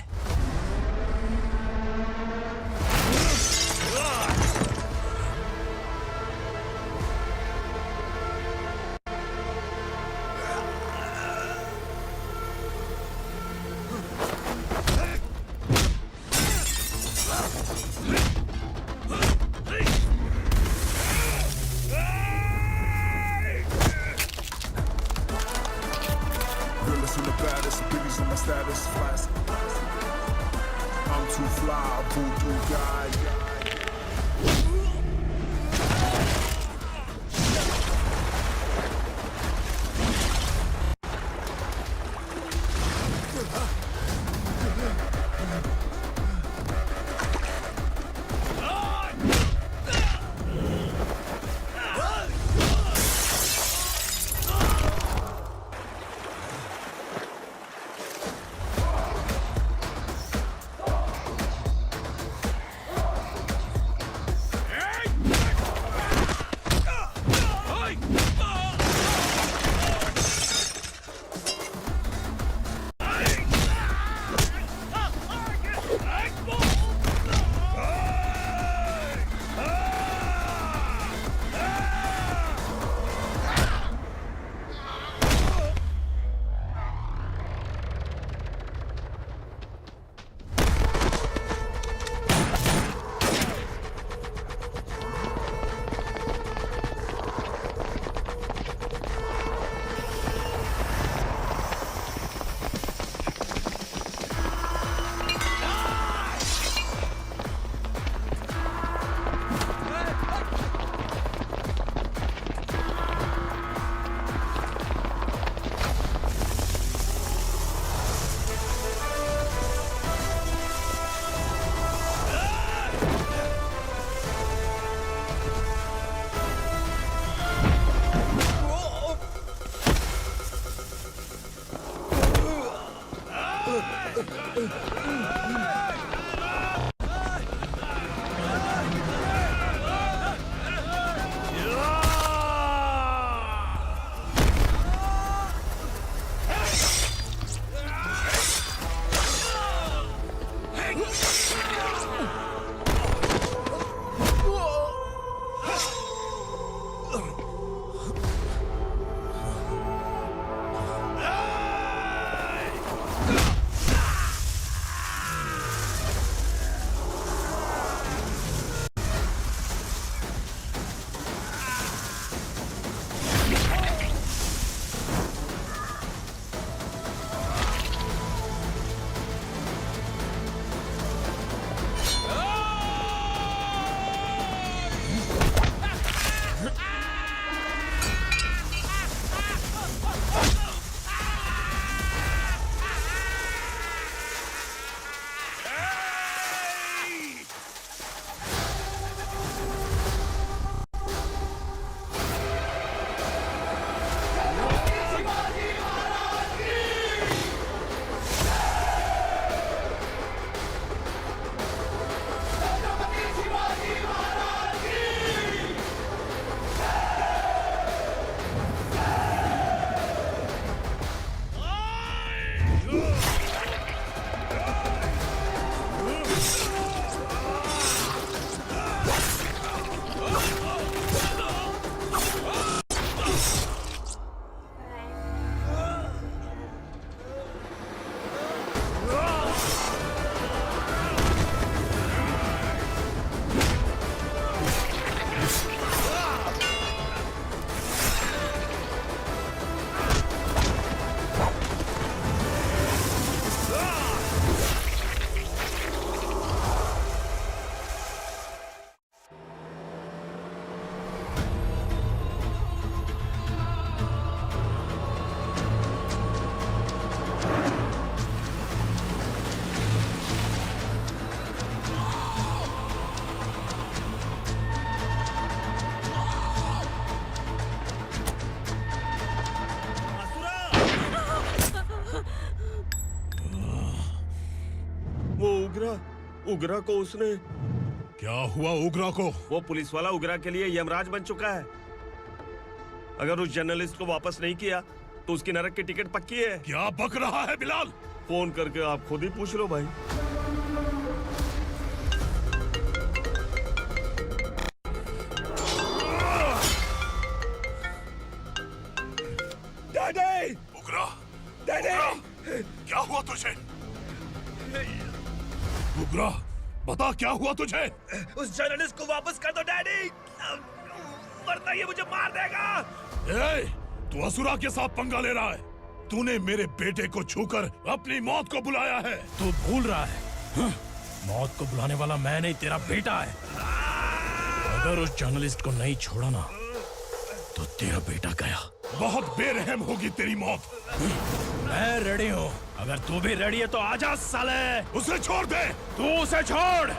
Speaker 13: उगरा को उसने।
Speaker 21: क्या हुआ उगरा को?
Speaker 13: वो पुलिस वाला उगरा के लिए यमराज बन चुका है। अगर उस जर्नलिस्ट को वापस नहीं किया तो उसकी नरक की टिकट पक्की है।
Speaker 21: क्या बक रहा है बिलाल?
Speaker 13: फोन करके आप खुद ही पूछ लो भाई।
Speaker 21: डैडी! उगरा! डैडी! क्या हुआ तुझे? उगरा, बता क्या हुआ तुझे?
Speaker 19: उस जर्नलिस्ट को वापस कर दो डैडी, वरना ये मुझे मार देगा।
Speaker 21: ए, तू असुरा के साथ पंगा ले रहा है। तूने मेरे बेटे को छूकर अपनी मौत को बुलाया है।
Speaker 1: तू भूल रहा है, हाँ? मौत को बुलाने वाला मैं नहीं, तेरा बेटा है। अगर उस जर्नलिस्ट को नहीं छोड़ा ना तो तेरा बेटा गया।
Speaker 21: बहुत बेरहम होगी तेरी मौत।
Speaker 1: मैं रेडी हूँ, अगर तू भी रेडी है तो आजा साले।
Speaker 21: उसे छोड़ दे।
Speaker 1: तू उसे छोड़।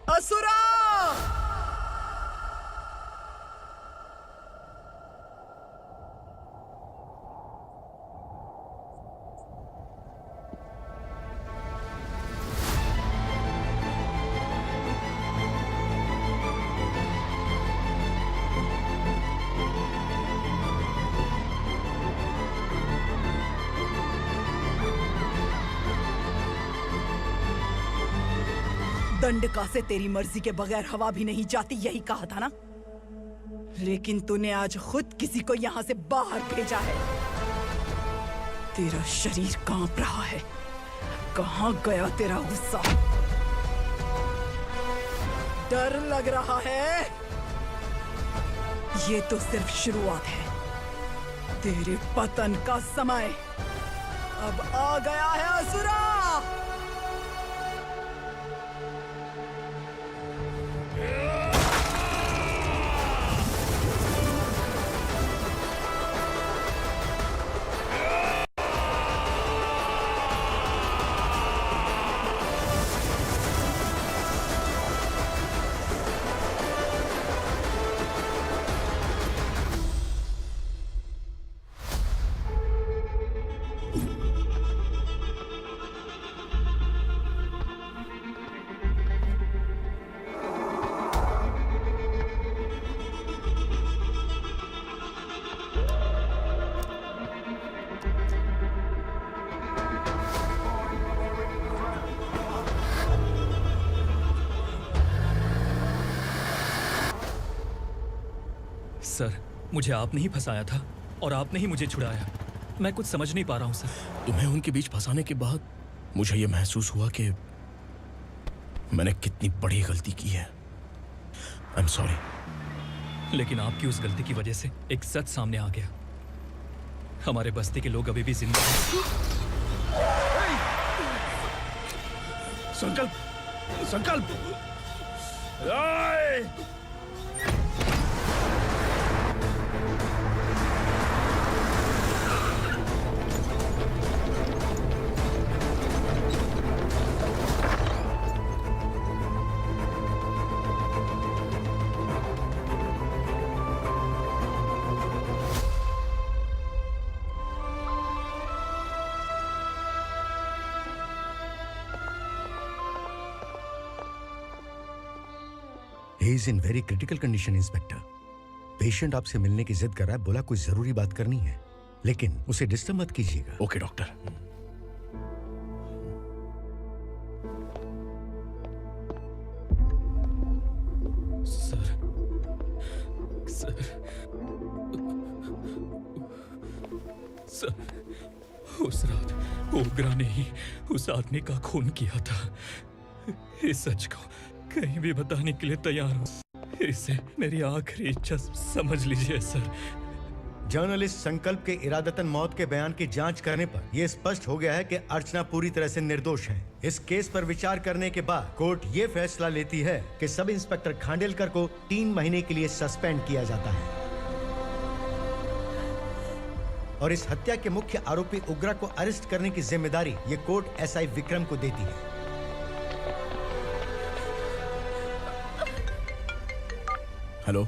Speaker 2: असुरा!
Speaker 9: दंडका से तेरी मर्जी के बगैर हवा भी नहीं जाती, यही कहा था ना? लेकिन तूने आज खुद किसी को यहाँ से बाहर भेजा है। तेरा शरीर कांप रहा है। कहाँ गया तेरा गुस्सा? डर लग रहा है? ये तो सिर्फ शुरुआत है। तेरे पतन का समय अब आ गया है असुरा।
Speaker 17: सर, मुझे आपने ही फंसाया था और आपने ही मुझे छुड़ाया। मैं कुछ समझ नहीं पा रहा हूँ सर।
Speaker 1: तुम्हें उनके बीच फंसाने के बाद मुझे ये महसूस हुआ कि मैंने कितनी बड़ी गलती की है। I am sorry.
Speaker 17: लेकिन आपकी उस गलती की वजह से एक सच सामने आ गया। हमारे बस्ती के लोग अभी भी जिंदा हैं।
Speaker 1: संकल्प! संकल्प!
Speaker 22: He is in very critical condition, inspector. Patient आपसे मिलने की जिद कर रहा है, बोला कोई जरूरी बात करनी है, लेकिन उसे डिस्टर्ब मत कीजिएगा।
Speaker 1: Okay doctor.
Speaker 17: Sir, sir, sir, उस रात ओग्रा ने ही उस आदमी का खून किया था। इस सच को कहीं भी बताने के लिए तैयार हूँ। इसे मेरी आखिरी इच्छा समझ लीजिए सर।
Speaker 22: जर्नलिस्ट संकल्प के इरादतन मौत के बयान की जांच करने पर यह स्पष्ट हो गया है कि अर्चना पूरी तरह से निर्दोष है। इस केस पर विचार करने के बाद कोर्ट ये फैसला लेती है कि सब इंस्पेक्टर खांडेलकर को 3 महीने के लिए सस्पेंड किया जाता है और इस हत्या के मुख्य आरोपी उग्रा को अरेस्ट करने की जिम्मेदारी ये कोर्ट एसआई विक्रम को देती है।
Speaker 1: हेलो,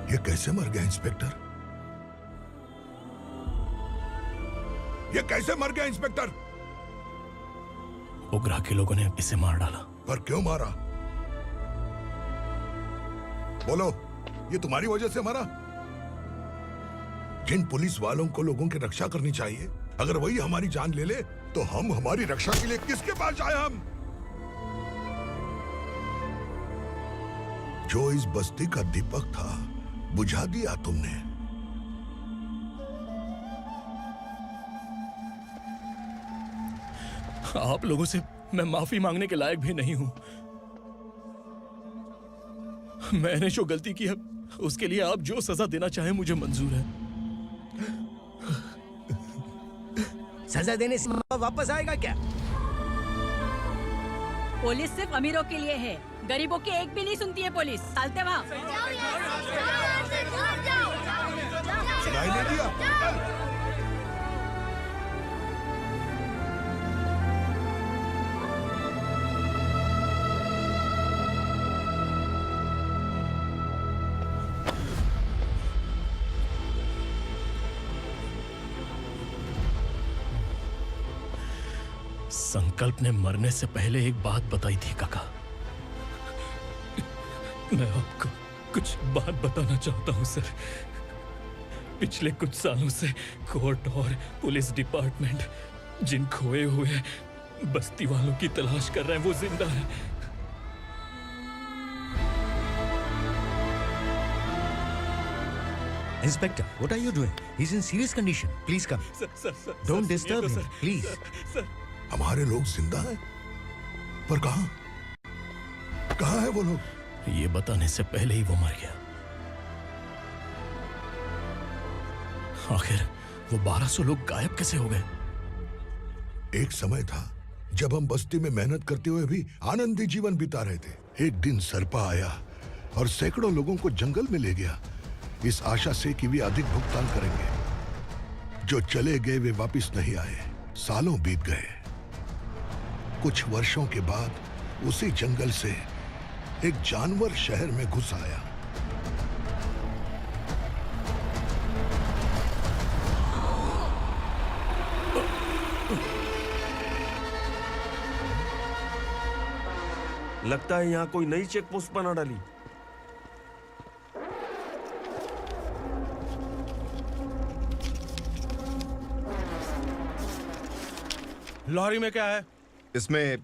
Speaker 3: ये कैसे मर गया इंस्पेक्टर? ये कैसे मर गया इंस्पेक्टर?
Speaker 1: ओग्रा के लोगों ने इसे मार डाला।
Speaker 3: पर क्यों मारा? बोलो, ये तुम्हारी वजह से मरा? जिन पुलिस वालों को लोगों की रक्षा करनी चाहिए, अगर वही हमारी जान ले ले तो हम हमारी रक्षा के लिए किसके पास जाए? हम जो इस बस्ती का दीपक था बुझा दिया तुमने।
Speaker 1: आप लोगों से मैं माफी मांगने के लायक भी नहीं हूं। मैंने जो गलती की है उसके लिए आप जो सजा देना चाहे मुझे मंजूर है।
Speaker 2: सजा देने से वापस आएगा क्या?
Speaker 4: पुलिस सिर्फ अमीरों के लिए है, गरीबों की एक भी नहीं सुनती है पुलिस। चलते वहाँ।
Speaker 3: सुनाई नहीं दिया?
Speaker 1: संकल्प ने मरने से पहले एक बात बताई थी काका। मैं आपको कुछ बात बताना चाहता हूं सर। पिछले कुछ सालों से कोर्ट और पुलिस डिपार्टमेंट जिन खोए हुए बस्ती वालों की तलाश कर रहे हैं वो जिंदा है।
Speaker 22: Inspector, what are you doing? He's in serious condition. Please come. Don't disturb him, please.
Speaker 3: हमारे लोग जिंदा हैं? पर कहां? कहां है वो लोग?
Speaker 1: ये बताने से पहले ही वो मर गया। आखिर वो 1200 लोग गायब कैसे हो गए?
Speaker 3: एक समय था जब हम बस्ती में मेहनत करते हुए भी आनंदी जीवन बिता रहे थे। एक दिन सरपा आया और सैकड़ों लोगों को जंगल में ले गया, इस आशा से कि वे अधिक भुगतान करेंगे। जो चले गए वे वापस नहीं आए। सालों बीत गए। कुछ वर्षों के बाद उसी जंगल से एक जानवर शहर में घुस आया।
Speaker 13: लगता है यहाँ कोई नई चेक पोस्ट बना डाली।
Speaker 5: लॉरी में क्या है?
Speaker 6: इसमें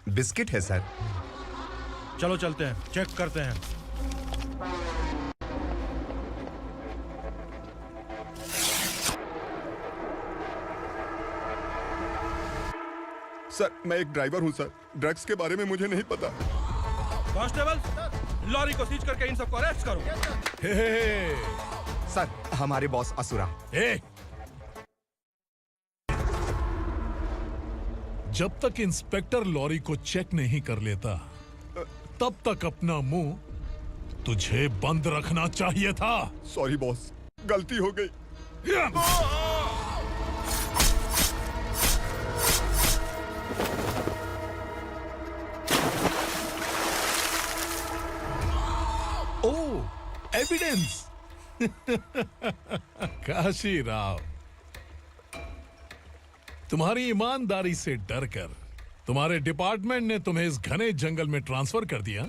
Speaker 6: बिस्किट है सर।
Speaker 5: चलो चलते हैं, चेक करते हैं।
Speaker 16: सर, मैं एक ड्राइवर हूं सर। ड्रग्स के बारे में मुझे नहीं पता।
Speaker 5: कांस्टेबल, लॉरी को सीज करके इन सबको अरेस्ट करो।
Speaker 16: सर, हमारे बॉस असुरा।
Speaker 21: जब तक इंस्पेक्टर लॉरी को चेक नहीं कर लेता तब तक अपना मुंह तुझे बंद रखना चाहिए था।
Speaker 16: सॉरी बॉस, गलती हो गई।
Speaker 21: एविडेंस। काशी राव, तुम्हारी ईमानदारी से डरकर तुम्हारे डिपार्टमेंट ने तुम्हें इस घने जंगल में ट्रांसफर कर दिया।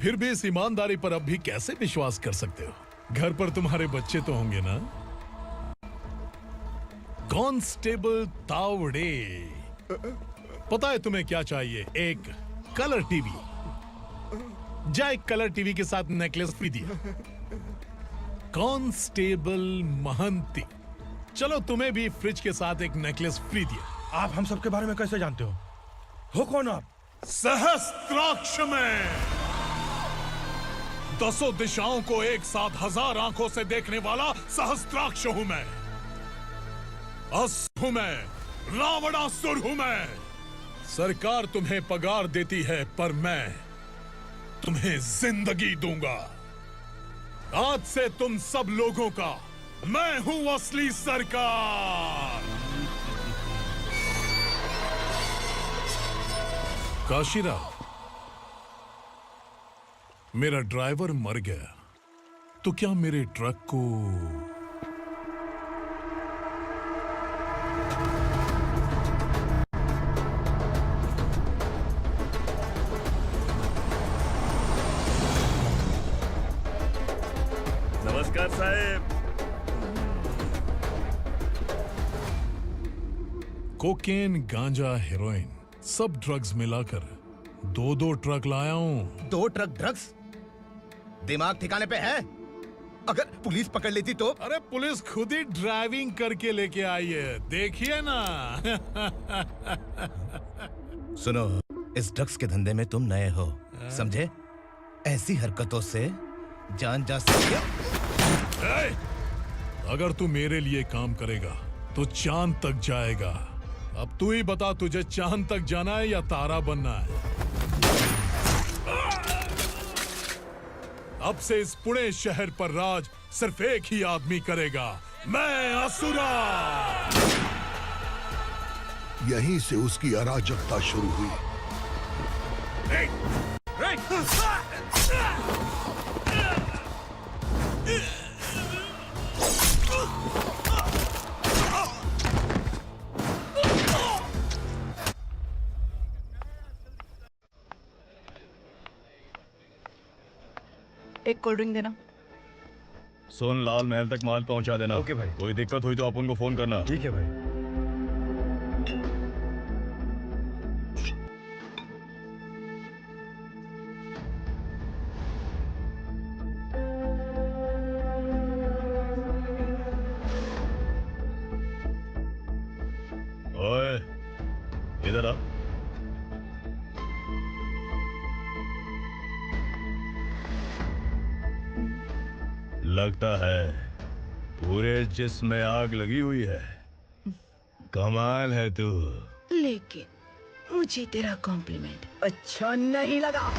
Speaker 21: फिर भी इस ईमानदारी पर अब भी कैसे विश्वास कर सकते हो? घर पर तुम्हारे बच्चे तो होंगे ना? कांस्टेबल तावड़े, पता है तुम्हें क्या चाहिए? एक कलर टीवी। जा एक कलर टीवी के साथ नेकलेस फ्री दिया। कांस्टेबल महंती, चलो तुम्हें भी फ्रिज के साथ एक नेकलेस फ्री दिया।
Speaker 5: आप हम सबके बारे में कैसे जानते हो कौन आप?
Speaker 21: सहस्त्राक्ष में 10 दिशाओं को एक साथ 1000 आंखों से देखने वाला सहस्त्राक्ष हूं मैं। असुर हूं मैं, रावणासुर हूं मैं। सरकार तुम्हें पगार देती है, पर मैं तुम्हें जिंदगी दूंगा। आज से तुम सब लोगों का मैं हूं असली सरकार। काशीराव, मेरा ड्राइवर मर गया तो क्या मेरे ट्रक को
Speaker 19: नमस्कार साहब।
Speaker 21: कोकेन, गांजा, हेरोइन, सब ड्रग्स मिलाकर 2 ट्रक लाया हूं।
Speaker 6: 2 ट्रक ड्रग्स? दिमाग ठिकाने पे है? अगर पुलिस पकड़ लेती तो?
Speaker 21: अरे पुलिस खुद ही ड्राइविंग करके लेके आई है, देखिए ना।
Speaker 6: सुनो, इस ड्रग्स के धंधे में तुम नए हो, समझे? ऐसी हरकतों से जान जा सकती है।
Speaker 21: अगर तू मेरे लिए काम करेगा तो चांद तक जाएगा। अब तू ही बता, तुझे चांद तक जाना है या तारा बनना है? अब से इस पुणे शहर पर राज सिर्फ एक ही आदमी करेगा, मैं असुरा।
Speaker 3: यहीं से उसकी अराजकता शुरू हुई।
Speaker 9: एक कोल्ड ड्रिंक देना।
Speaker 8: सोन लाल महल तक माल पहुंचा देना।
Speaker 13: ओके भाई।
Speaker 8: कोई दिक्कत हुई तो आप उनको फोन करना।
Speaker 13: ठीक है भाई।
Speaker 8: ओए, इधर आ। लगता है पूरे जिस्म में आग लगी हुई है। कमाल है तू।
Speaker 9: लेकिन मुझे तेरा कॉम्प्लीमेंट अच्छा नहीं लगा।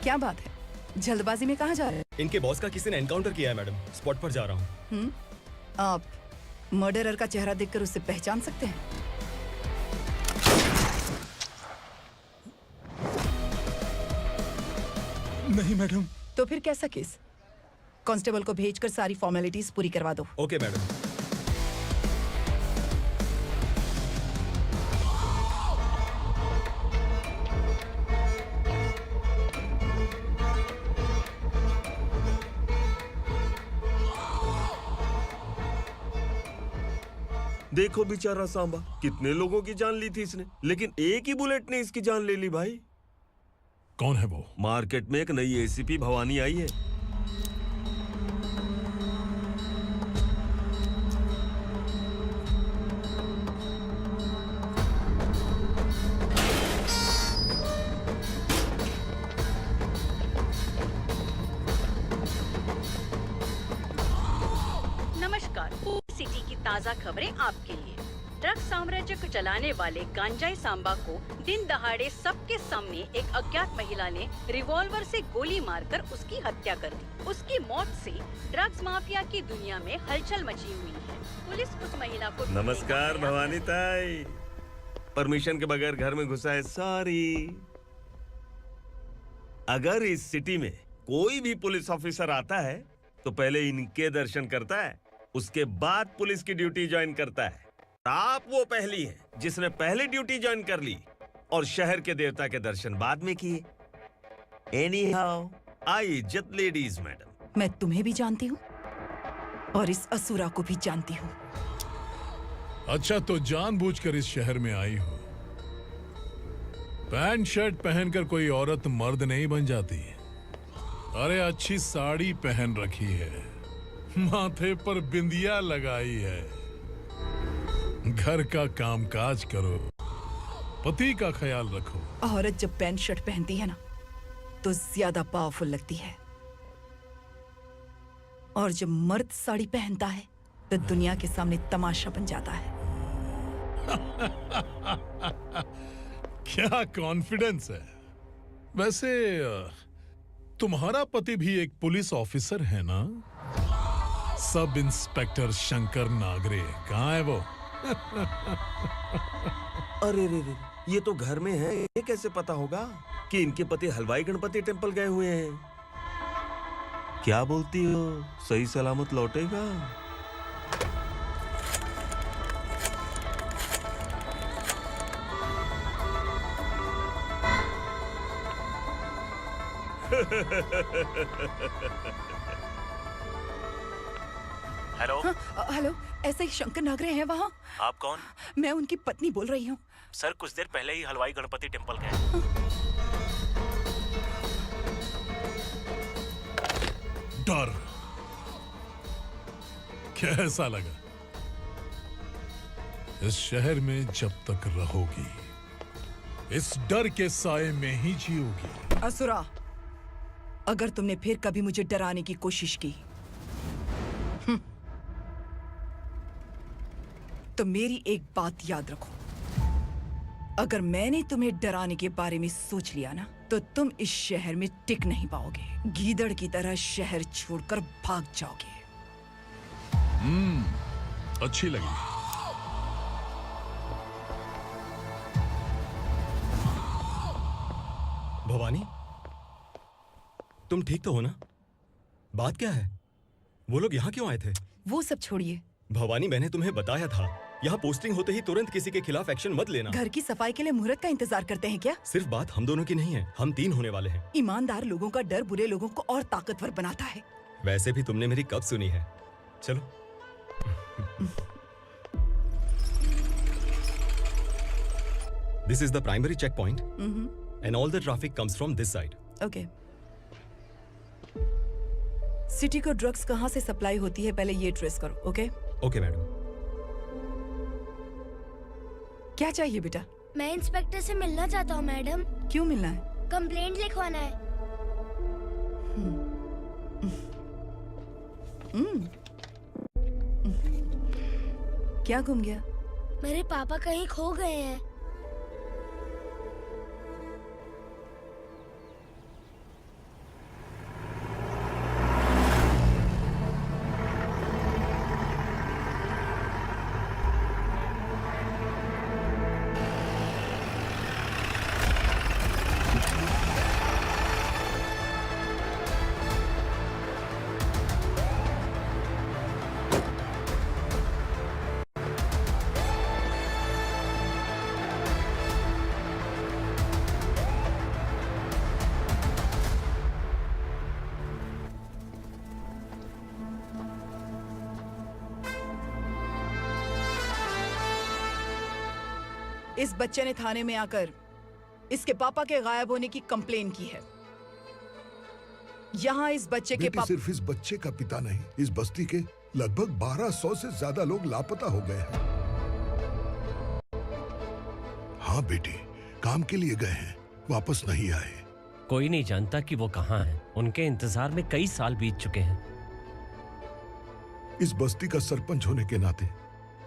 Speaker 9: क्या बात है, जल्दबाजी में कहाँ जा रहे हैं?
Speaker 13: इनके बॉस का किसी ने एनकाउंटर किया है मैडम, स्पॉट पर जा रहा हूँ।
Speaker 9: आप मर्डरर का चेहरा देखकर उसे पहचान सकते हैं?
Speaker 13: नहीं मैडम।
Speaker 9: तो फिर कैसा केस? कांस्टेबल को भेजकर सारी फॉर्मेलिटीज पूरी करवा दो।
Speaker 13: Okay madam. देखो बेचारा सांबा, कितने लोगों की जान ली थी इसने, लेकिन एक ही बुलेट ने इसकी जान ले ली भाई।
Speaker 21: कौन है वो?
Speaker 13: मार्केट में एक नई एसीपी भवानी आई है।
Speaker 14: ताज़ा खबरें आपके लिए। ड्रग्स साम्राज्य को चलाने वाले गांजाई सांबा को दिन दहाड़े सबके सामने एक अज्ञात महिला ने रिवॉल्वर से गोली मारकर उसकी हत्या कर दी। उसकी मौत से ड्रग्स माफिया की दुनिया में हलचल मची हुई है। पुलिस उस महिला को
Speaker 13: नमस्कार भवानी ताई। परमिशन के बगैर घर में घुसा है, सॉरी। अगर इस सिटी में कोई भी पुलिस ऑफिसर आता है तो पहले इनके दर्शन करता है, उसके बाद पुलिस की ड्यूटी ज्वाइन करता है। आप वो पहली हैं जिसने पहले ड्यूटी ज्वाइन कर ली और शहर के देवता के दर्शन बाद में किए। एनीहाउ, आई इज्जत लेडीज मैडम।
Speaker 9: मैं तुम्हें भी जानती हूँ और इस असुरा को भी जानती हूँ।
Speaker 21: अच्छा, तो जानबूझकर इस शहर में आई हो। पैंट शर्ट पहनकर कोई औरत मर्द नहीं बन जाती। अरे अच्छी साड़ी पहन रखी है, माथे पर बिंदिया लगाई है, घर का कामकाज करो, पति का ख्याल रखो।
Speaker 9: औरत जब पैंट शर्ट पहनती है ना तो ज्यादा पावरफुल लगती है, और जब मर्द साड़ी पहनता है तो दुनिया के सामने तमाशा बन जाता है।
Speaker 21: क्या कॉन्फिडेंस है। वैसे तुम्हारा पति भी एक पुलिस ऑफिसर है ना? सब इंस्पेक्टर शंकर नागरे, कहाँ है वो?
Speaker 13: अरे रे रे, ये तो घर में है। ये कैसे पता होगा कि इनके पति हलवाई गणपति टेम्पल गए हुए हैं? क्या बोलती हो, सही सलामत लौटेगा?
Speaker 20: हेलो।
Speaker 9: हेलो, ऐसे ही शंकर नागरे हैं वहाँ?
Speaker 20: आप कौन?
Speaker 9: मैं उनकी पत्नी बोल रही हूँ।
Speaker 20: सर कुछ देर पहले ही हलवाई गणपति टेम्पल गए।
Speaker 21: डर कैसा लगा? इस शहर में जब तक रहोगी इस डर के साए में ही जियोगी।
Speaker 9: असुरा, अगर तुमने फिर कभी मुझे डराने की कोशिश की तो मेरी एक बात याद रखो, अगर मैंने तुम्हें डराने के बारे में सोच लिया ना तो तुम इस शहर में टिक नहीं पाओगे। गीदड़ की तरह शहर छोड़कर भाग जाओगे।
Speaker 21: अच्छी लगी।
Speaker 15: भवानी, तुम ठीक तो हो ना? बात क्या है? वो लोग यहाँ क्यों आए थे?
Speaker 9: वो सब छोड़िए।
Speaker 15: भवानी, मैंने तुम्हें बताया था यहाँ पोस्टिंग होते ही तुरंत किसी के खिलाफ एक्शन मत लेना।
Speaker 9: घर की सफाई के लिए मुहूर्त का इंतजार करते हैं क्या?
Speaker 15: सिर्फ बात हम दोनों की नहीं है, हम 3 होने वाले हैं।
Speaker 9: ईमानदार लोगों का डर बुरे लोगों को और ताकतवर बनाता है।
Speaker 15: वैसे भी तुमने मेरी कब सुनी है। चलो। This is the primary checkpoint, and all the traffic comes from this side.
Speaker 9: Okay. City को ड्रग्स कहाँ से सप्लाई होती है पहले ये ट्रेस करो, ओके?
Speaker 15: Okay madam.
Speaker 9: क्या चाहिए बेटा?
Speaker 23: मैं इंस्पेक्टर से मिलना चाहता हूँ मैडम।
Speaker 9: क्यों मिलना है?
Speaker 23: कंप्लेंट लिखवाना है।
Speaker 9: क्या घूम गया?
Speaker 23: मेरे पापा कहीं खो गए हैं।
Speaker 9: इस बच्चे ने थाने में आकर इसके पापा के गायब होने की कंप्लेन की है। यहाँ इस बच्चे के पापा
Speaker 3: सिर्फ इस बच्चे का पिता नहीं, इस बस्ती के लगभग 1200 से ज्यादा लोग लापता हो गए हैं। हाँ बेटी, काम के लिए गए हैं, वापस नहीं आए।
Speaker 24: कोई नहीं जानता कि वो कहाँ हैं। उनके इंतजार में कई साल बीत चुके हैं।
Speaker 3: इस बस्ती का सरपंच होने के नाते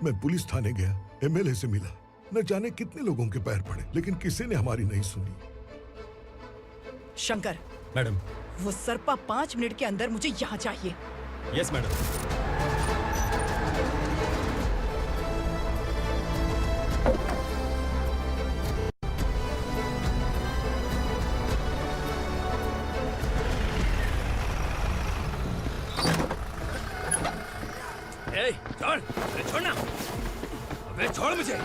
Speaker 3: मैं पुलिस थाने गया, एमएलए से मिला, न जाने कितने लोगों के पैर पड़े, लेकिन किसी ने हमारी नहीं सुनी।
Speaker 9: शंकर,
Speaker 15: मैडम।
Speaker 9: वो सरपा 5 मिनट के अंदर मुझे यहाँ चाहिए।
Speaker 15: Yes madam.
Speaker 19: छोड़, छोड़ना, अबे छोड़ मुझे।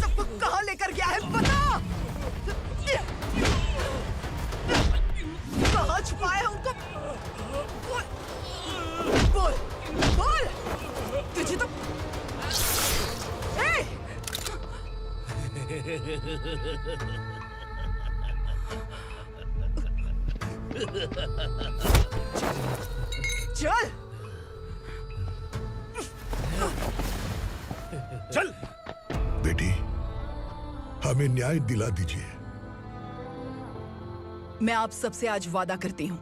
Speaker 9: सबको कहाँ लेकर गया है बता। कहाँ छुपाया है उनको? बोल, बोल। तुझे तो चल
Speaker 3: चल बेटी, हमें न्याय दिला दीजिए।
Speaker 9: मैं आप सबसे आज वादा करती हूँ,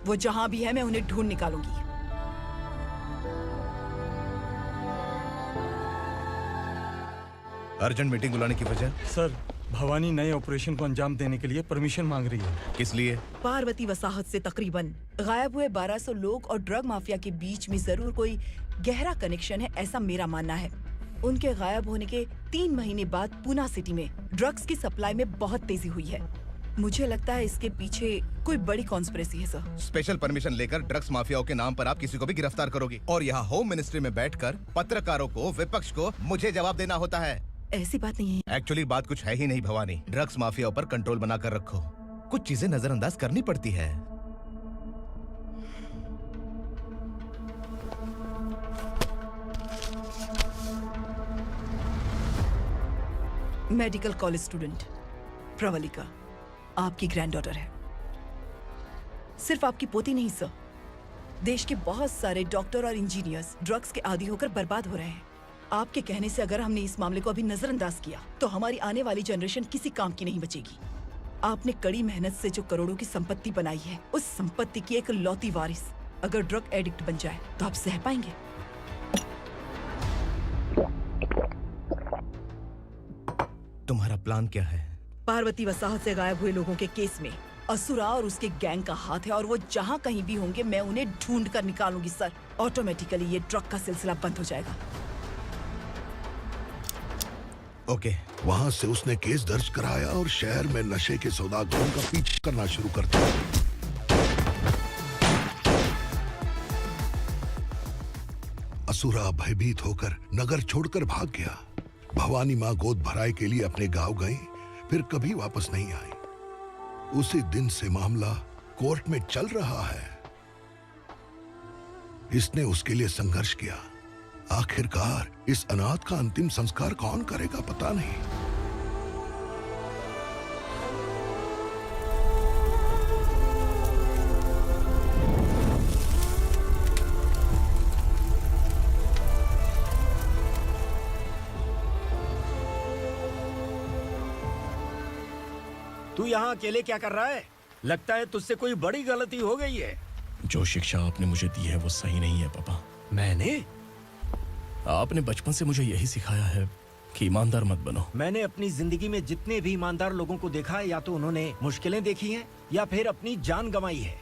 Speaker 9: वो जहां भी है मैं उन्हें ढूंढ निकालूंगी।
Speaker 6: अर्जेंट मीटिंग बुलाने की वजह?
Speaker 5: सर, भवानी नए ऑपरेशन को अंजाम देने के लिए परमिशन मांग रही है।
Speaker 6: किस लिए?
Speaker 9: पार्वती वसाहत से तकरीबन गायब हुए 1200 लोग और ड्रग माफिया के बीच में जरूर कोई गहरा कनेक्शन है, ऐसा मेरा मानना है। उनके गायब होने के 3 महीने बाद पूना सिटी में ड्रग्स की सप्लाई में बहुत तेजी हुई है। मुझे लगता है इसके पीछे कोई बड़ी कॉन्स्पिरेसी है सर।
Speaker 6: स्पेशल परमिशन लेकर ड्रग्स माफियाओं के नाम पर आप किसी को भी गिरफ्तार करोगी और यहाँ होम मिनिस्ट्री में बैठकर पत्रकारों को, विपक्ष को मुझे जवाब देना होता है।
Speaker 9: ऐसी बात नहीं है।
Speaker 6: एक्चुअली बात कुछ है ही नहीं भवानी। ड्रग्स माफियाओं पर कंट्रोल बनाकर रखो, कुछ चीजें नजरअंदाज करनी पड़ती है।
Speaker 9: मेडिकल कॉलेज स्टूडेंट प्रवलिका आपकी ग्रैंडडॉटर है। सिर्फ आपकी पोती नहीं सर, देश के बहुत सारे डॉक्टर और इंजीनियर्स ड्रग्स के आदी होकर बर्बाद हो रहे हैं। आपके कहने से अगर हमने इस मामले को अभी नजरअंदाज किया तो हमारी आने वाली जनरेशन किसी काम की नहीं बचेगी। आपने कड़ी मेहनत से जो करोड़ों की संपत्ति बनाई है, उस संपत्ति की एक लौती वारिस अगर ड्रग एडिक्ट बन जाए तो आप सह पाएंगे?
Speaker 6: तुम्हारा प्लान क्या है?
Speaker 9: पार्वती वसाहत से गायब हुए लोगों के केस में असुरा और उसके गैंग का हाथ है और वो जहाँ कहीं भी होंगे मैं उन्हें ढूंढ कर निकालूंगी सर। ऑटोमेटिकली ये ड्रग का सिलसिला बंद हो जाएगा।
Speaker 6: ओके।
Speaker 3: वहाँ से उसने केस दर्ज कराया और शहर में नशे के सौदागरों का पीछा करना शुरू कर दिया। असुरा भयभीत होकर नगर छोड़कर भाग गया। भवानी माँ गोद भराई के लिए अपने गांव गई, फिर कभी वापस नहीं आई। उसी दिन से मामला कोर्ट में चल रहा है। इसने उसके लिए संघर्ष किया। आखिरकार इस अनाथ का अंतिम संस्कार कौन करेगा पता नहीं।
Speaker 19: तू यहाँ अकेले क्या कर रहा है? लगता है तुझसे कोई बड़ी गलती हो गई है।
Speaker 1: जो शिक्षा आपने मुझे दी है वो सही नहीं है पापा।
Speaker 19: मैंने?
Speaker 1: आपने बचपन से मुझे यही सिखाया है कि ईमानदार मत बनो।
Speaker 19: मैंने अपनी जिंदगी में जितने भी ईमानदार लोगों को देखा है, या तो उन्होंने मुश्किलें देखी हैं या फिर अपनी जान गंवाई है।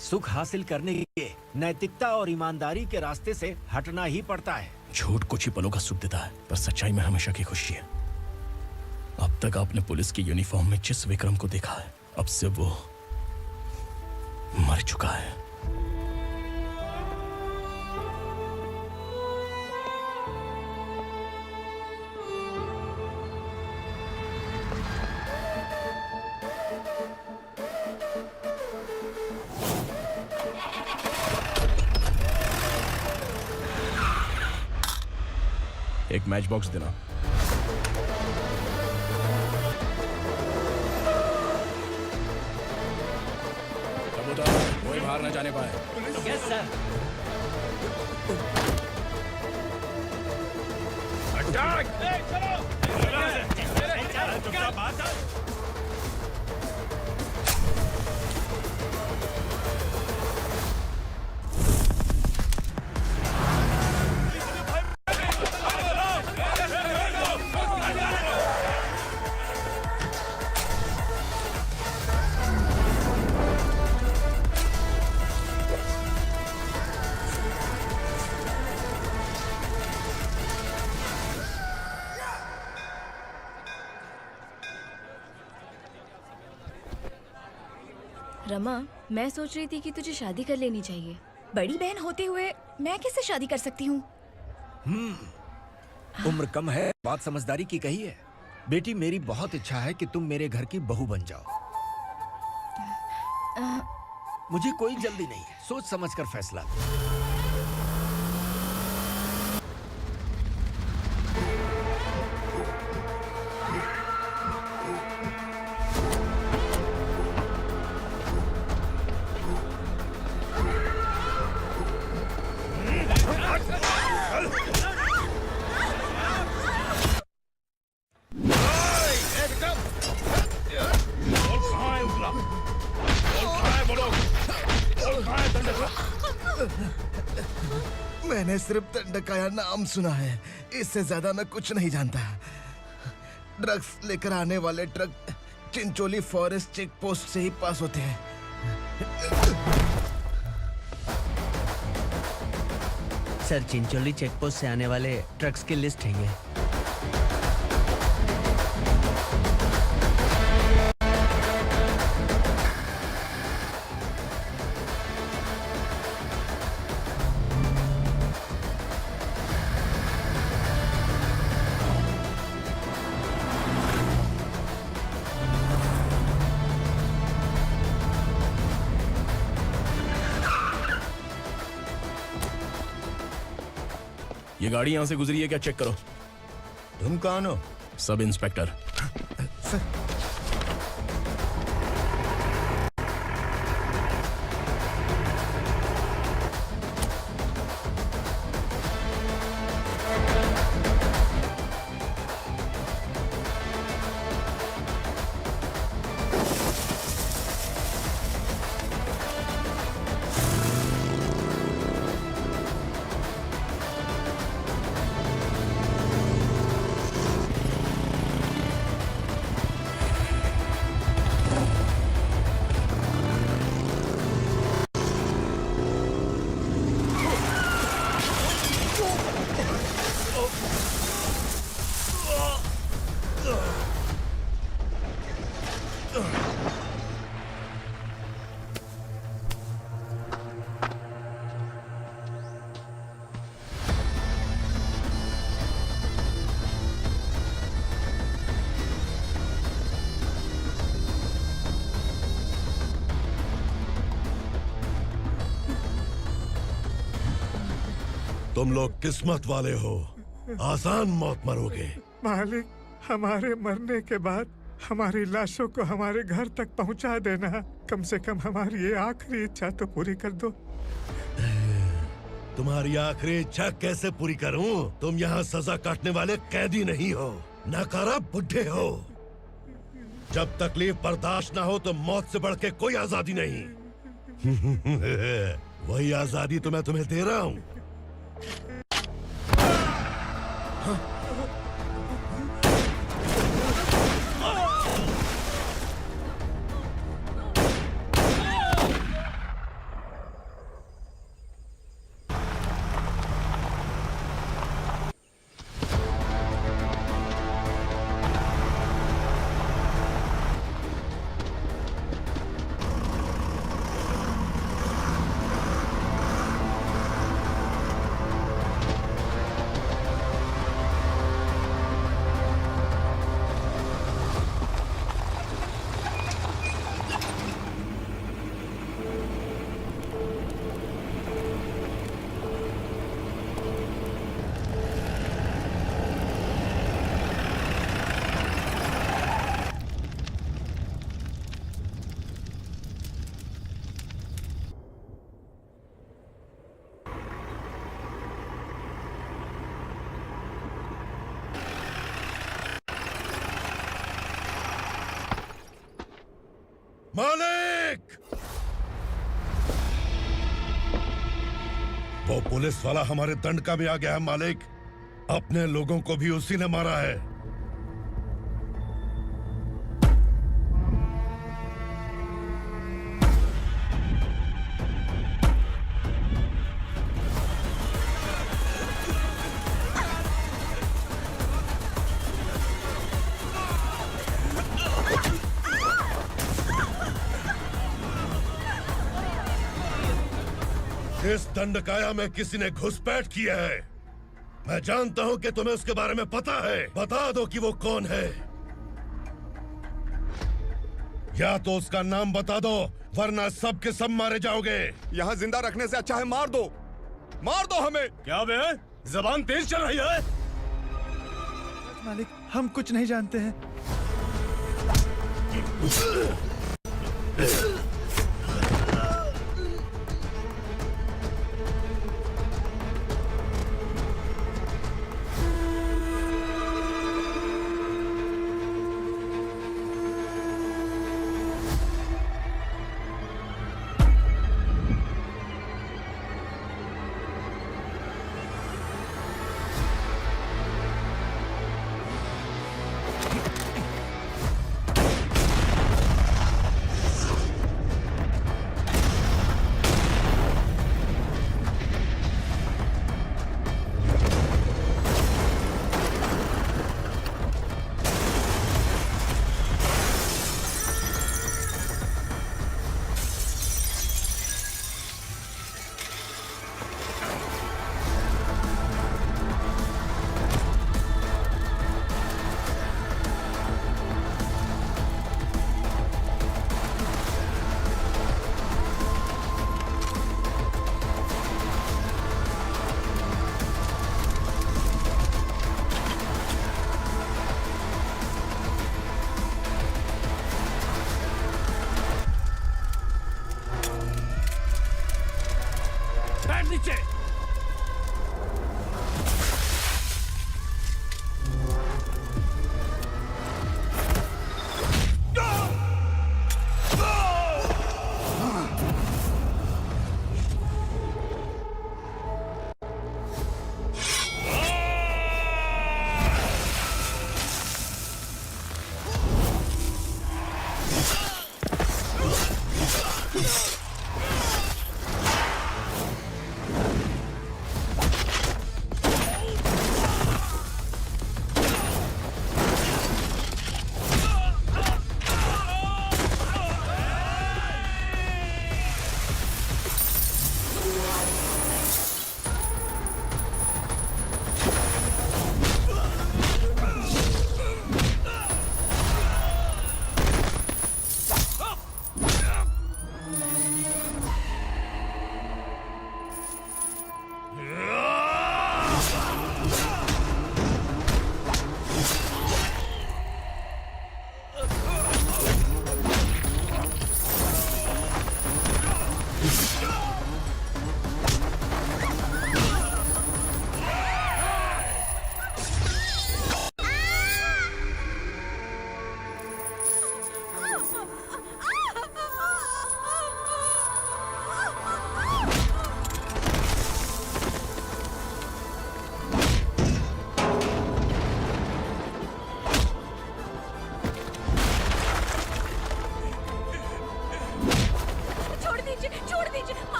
Speaker 19: सुख हासिल करने के लिए नैतिकता और ईमानदारी के रास्ते से हटना ही पड़ता है।
Speaker 1: झूठ कुछ ही पलों का सुख देता है, पर सच्चाई में हमेशा की खुशी है। अब तक आपने पुलिस की यूनिफॉर्म में जिस विक्रम को देखा है, अब से वो मर चुका है। एक मैच बॉक्स देना। कोई बाहर न जाने पाए।
Speaker 19: Yes sir.
Speaker 1: हट
Speaker 7: रमा, मैं सोच रही थी कि तुझे शादी कर लेनी चाहिए। बड़ी बहन होते हुए मैं कैसे शादी कर सकती हूँ?
Speaker 19: उम्र कम है, बात समझदारी की कही है। बेटी, मेरी बहुत इच्छा है कि तुम मेरे घर की बहू बन जाओ। मुझे कोई जल्दी नहीं है, सोच समझ कर फैसला।
Speaker 6: मैंने सिर्फ दंडकाया नाम सुना है, इससे ज्यादा मैं कुछ नहीं जानता। ड्रग्स लेकर आने वाले truck Chincholi forest check post से ही पास होते हैं।
Speaker 2: सर, चिंचोली चेक पोस्ट से आने वाले ट्रक्स की लिस्ट है ये।
Speaker 1: ये गाड़ी यहाँ से गुजरी है क्या, चेक करो।
Speaker 22: तुम कौन हो?
Speaker 1: Sub inspector.
Speaker 21: तुम लोग किस्मत वाले हो, आसान मौत मरोगे।
Speaker 10: मालिक, हमारे मरने के बाद हमारी लाशों को हमारे घर तक पहुंचा देना। कम से कम हमारी ये आखिरी इच्छा तो पूरी कर दो।
Speaker 21: तुम्हारी आखिरी इच्छा कैसे पूरी करूं? तुम यहाँ सजा काटने वाले कैदी नहीं हो, नकारा बुड्ढे हो। जब तकलीफ बर्दाश्त ना हो तो मौत से बढ़ के कोई आजादी नहीं। वही आजादी तो मैं तुम्हें दे रहा हूँ।
Speaker 3: मालिक! वो पुलिस वाला हमारे दंडका में आ गया है मालिक। अपने लोगों को भी उसी ने मारा है। इस दंडकाया में किसी ने घुसपैठ किया है। मैं जानता हूं कि तुम्हें उसके बारे में पता है। बता दो कि वो कौन है। या तो उसका नाम बता दो, वरना सब के सब मारे जाओगे।
Speaker 16: यहाँ जिंदा रखने से अच्छा है मार दो हमें।
Speaker 8: क्या बे? जबान तेज चल रही है।
Speaker 11: मालिक, हम कुछ नहीं जानते हैं।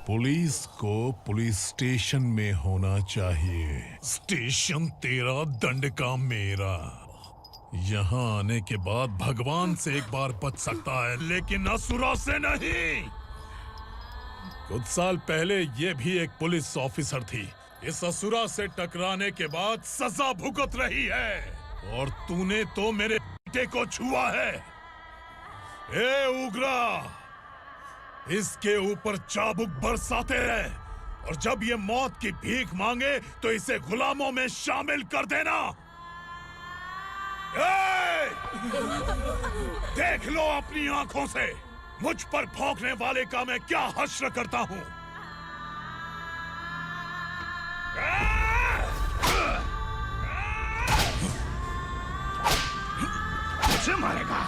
Speaker 21: पुलिस को पुलिस स्टेशन में होना चाहिए। स्टेशन तेरा, दंड का मेरा। यहाँ आने के बाद भगवान से एक बार बच सकता है, लेकिन असुरा से नहीं। कुछ साल पहले ये भी एक पुलिस ऑफिसर थी। इस असुरा से टकराने के बाद सजा भुगत रही है, और तूने तो मेरे बेटे को छुआ है। ए उग्रा, इसके ऊपर चाबुक बरसाते रहे, और जब ये मौत की भीख मांगे तो इसे गुलामों में शामिल कर देना। देख लो अपनी आंखों से मुझ पर भौंकने वाले का मैं क्या हश्र करता हूँ। मुझे मारेगा।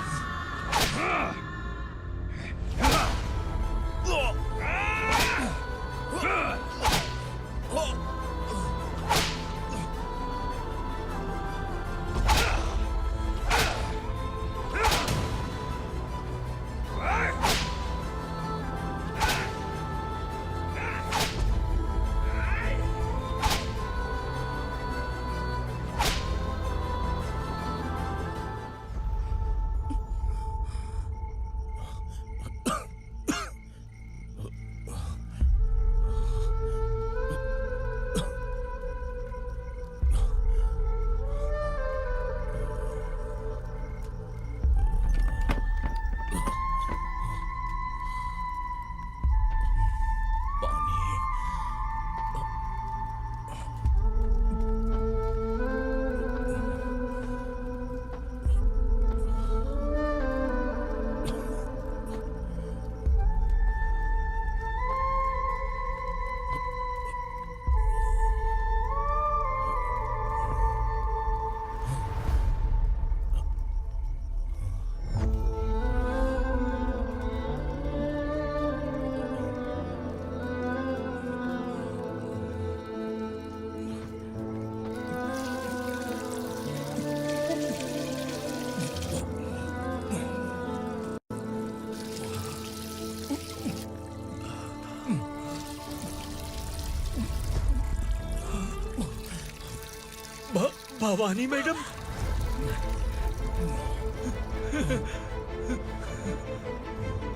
Speaker 19: भवानी मैडम,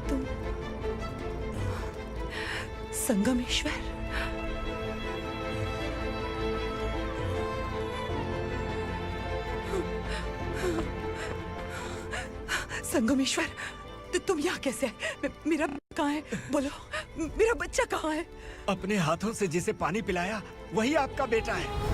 Speaker 9: तुम संगमेश्वर, संगमेश्वर, तुम यहाँ कैसे आए? मेरा कहाँ है? बोलो, मेरा बच्चा कहाँ है?
Speaker 19: अपने हाथों से जिसे पानी पिलाया वही आपका बेटा है।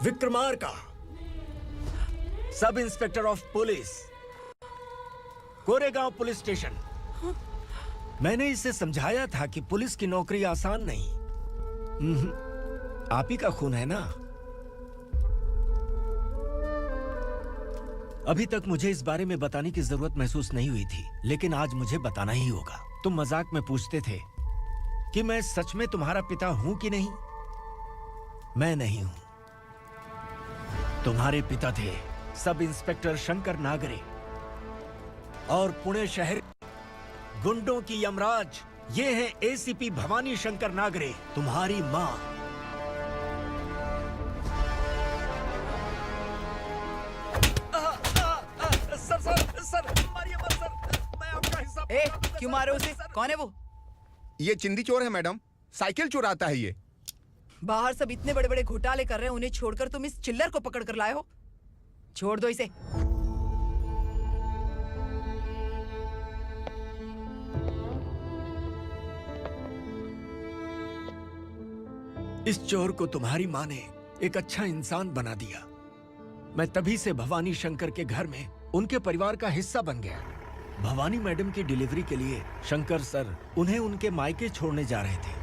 Speaker 19: Vikramarka, sub inspector of police, Koregaon police station. मैंने इसे समझाया था कि पुलिस की नौकरी आसान नहीं। आप ही का खून है ना। अभी तक मुझे इस बारे में बताने की जरूरत महसूस नहीं हुई थी, लेकिन आज मुझे बताना ही होगा। तुम मजाक में पूछते थे कि मैं सच में तुम्हारा पिता हूं कि नहीं। मैं नहीं हूं। तुम्हारे पिता थे सब इंस्पेक्टर शंकर नागरे, और पुणे शहर गुंडों की यमराज ये है एसीपी भवानी शंकर नागरे, तुम्हारी मां। सर, मारिए मत सर, मैं आपका हिस्सा।
Speaker 9: क्यों मारे उसे? कौन है वो?
Speaker 16: ये चिंदी चोर है मैडम, साइकिल चुराता है ये।
Speaker 9: बाहर सब इतने बड़े बड़े घोटाले कर रहे हैं, उन्हें छोड़कर तुम इस चिल्लर को पकड़ कर लाए हो। छोड़ दो इसे।
Speaker 19: इस चोर को तुम्हारी माँ ने एक अच्छा इंसान बना दिया। मैं तभी से भवानी शंकर के घर में उनके परिवार का हिस्सा बन गया। भवानी मैडम की डिलीवरी के लिए शंकर सर उन्हें उनके मायके छोड़ने जा रहे थे।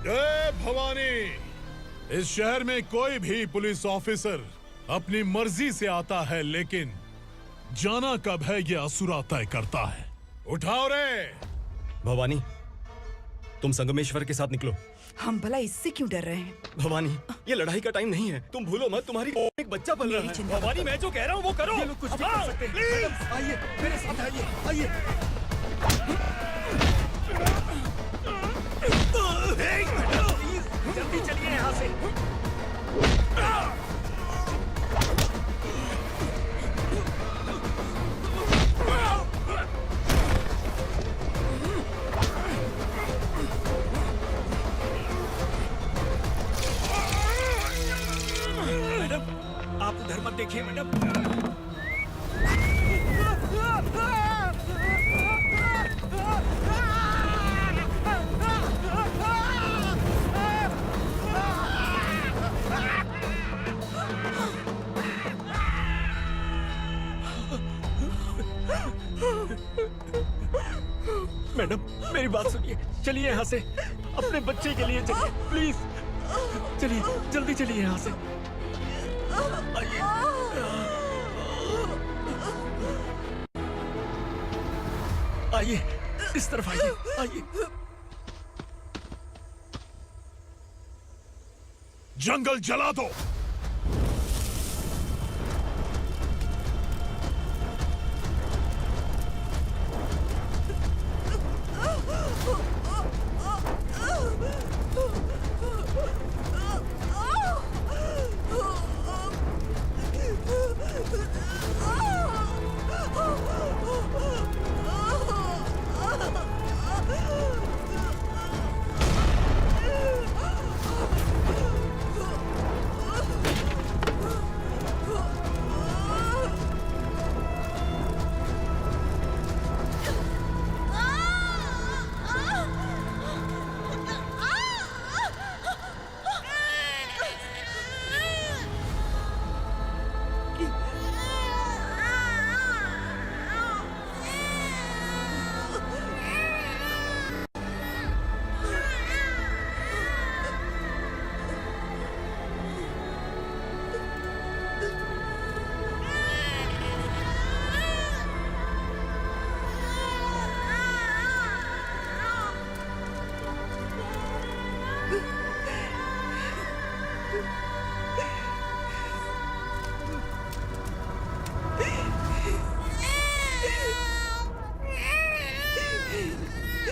Speaker 21: जय भवानी। इस शहर में कोई भी पुलिस ऑफिसर अपनी मर्जी से आता है, लेकिन जाना कब है ये असुरा तय करता है। उठाओ रे।
Speaker 8: भवानी, तुम संगमेश्वर के साथ निकलो।
Speaker 9: हम भला इससे क्यों डर रहे हैं?
Speaker 8: भवानी, ये लड़ाई का टाइम नहीं है। तुम भूलो मत, तुम्हारी एक बच्चा पल रहा है। भवानी, मैं जो कह रहा हूँ वो करो।
Speaker 11: ये लोग कुछ भी कर सकते हैं। मैडम, आइए मेरे साथ आइए, आइए।
Speaker 19: जल्दी चलिए यहाँ से। मैडम, आप उधर मत देखिए मैडम। मैडम, मेरी बात सुनिए। चलिए यहाँ से, अपने बच्चे के लिए चलिए, प्लीज। चलिए, जल्दी चलिए यहाँ से। आइए। आइए, इस तरफ आइए, आइए।
Speaker 21: जंगल जला दो।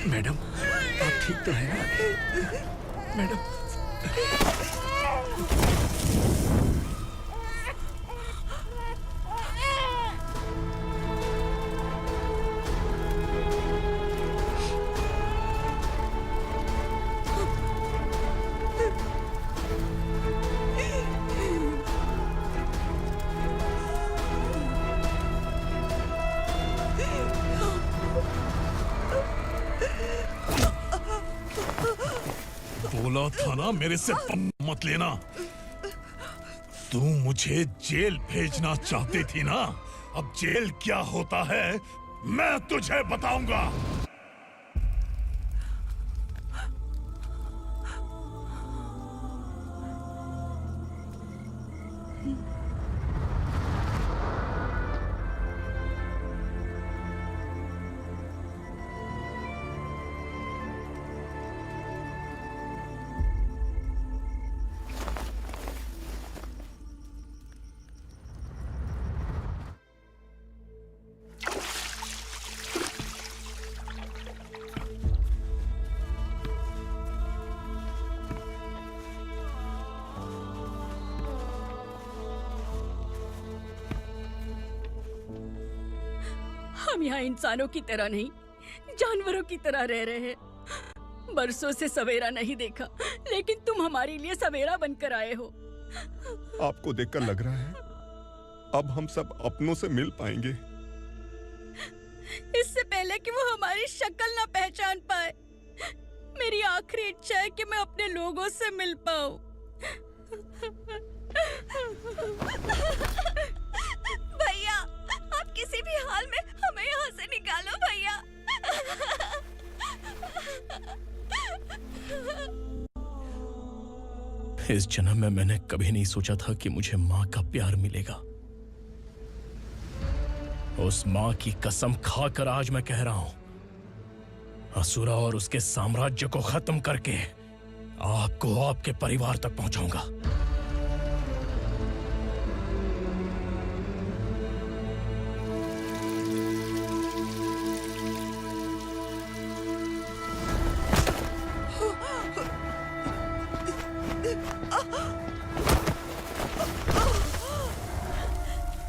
Speaker 19: मैडम, आप ठीक तो हैं ना? मैडम।
Speaker 21: बोला था ना मेरे से मत लेना। तू मुझे जेल भेजना चाहती थी ना, अब जेल क्या होता है मैं तुझे बताऊंगा।
Speaker 14: हम यहाँ इंसानों की तरह नहीं, जानवरों की तरह रह रहे हैं। बरसों से सवेरा नहीं देखा, लेकिन तुम हमारे लिए सवेरा बनकर आए हो।
Speaker 16: आपको देखकर लग रहा है अब हम सब अपनों से मिल पाएंगे।
Speaker 14: इससे पहले कि वो हमारी शक्ल ना पहचान पाए, मेरी आखिरी इच्छा है कि मैं अपने लोगों से मिल पाऊं। भैया, आप किसी भी हाल में हमें यहाँ से निकालो भैया।
Speaker 1: इस जन्म में मैंने कभी नहीं सोचा था कि मुझे माँ का प्यार मिलेगा। उस माँ की कसम खाकर आज मैं कह रहा हूं, असुरा और उसके साम्राज्य को खत्म करके आपको आपके परिवार तक पहुंचाऊंगा।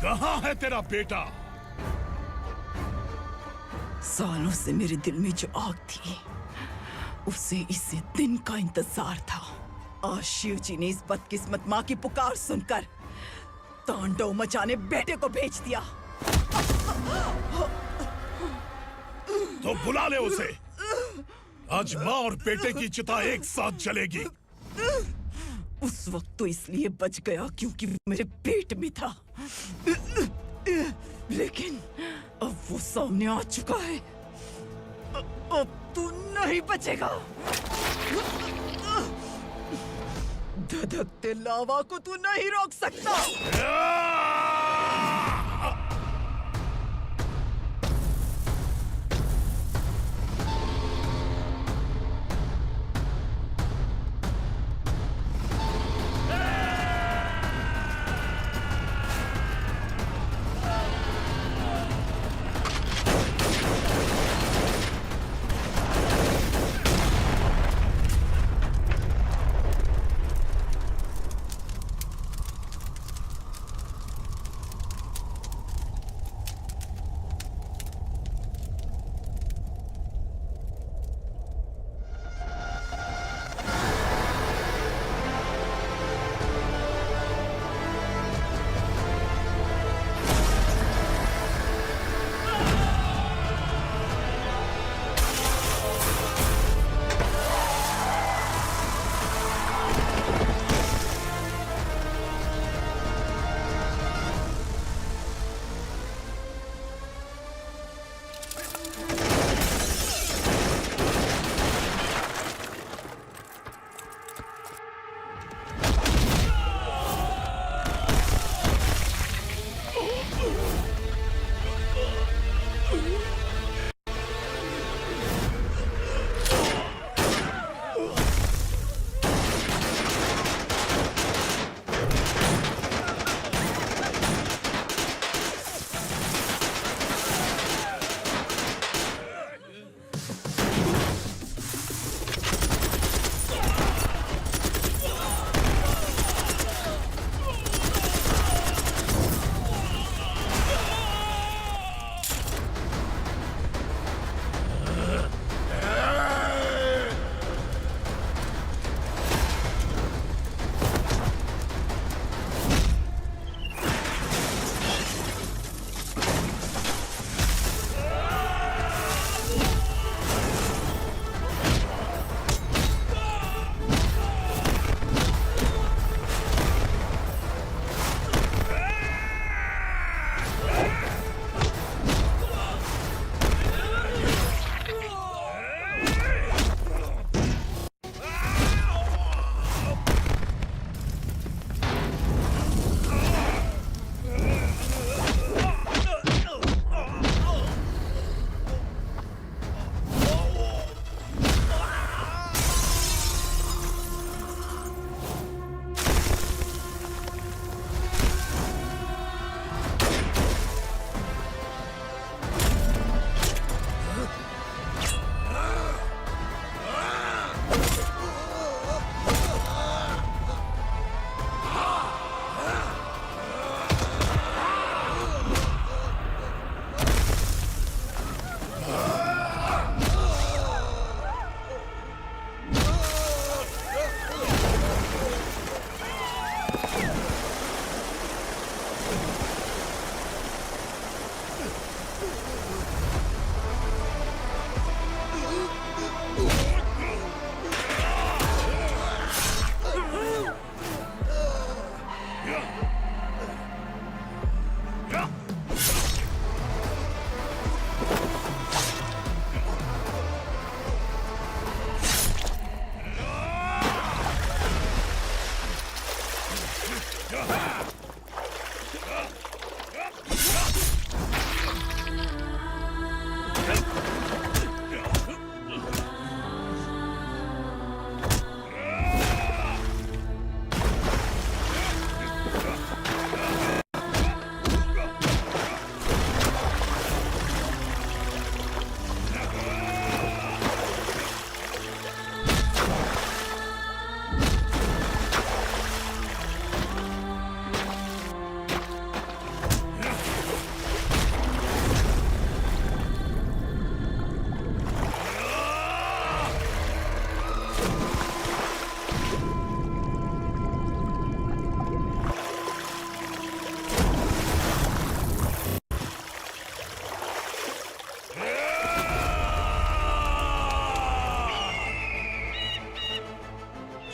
Speaker 21: कहाँ है तेरा बेटा?
Speaker 9: सालों से मेरे दिल में जो आग थी, उसे इसी दिन का इंतजार था। आज शिव जी ने इस बदकिस्मत माँ की पुकार सुनकर तांडव मचाने बेटे को भेज दिया।
Speaker 21: तो बुला ले उसे। आज माँ और बेटे की चिता एक साथ जलेगी।
Speaker 9: उस वक्त तो इसलिए बच गया क्योंकि वो मेरे पेट में था, लेकिन अब वो सामने आ चुका है। अब तू नहीं बचेगा। धधकते लावा को तू नहीं रोक सकता।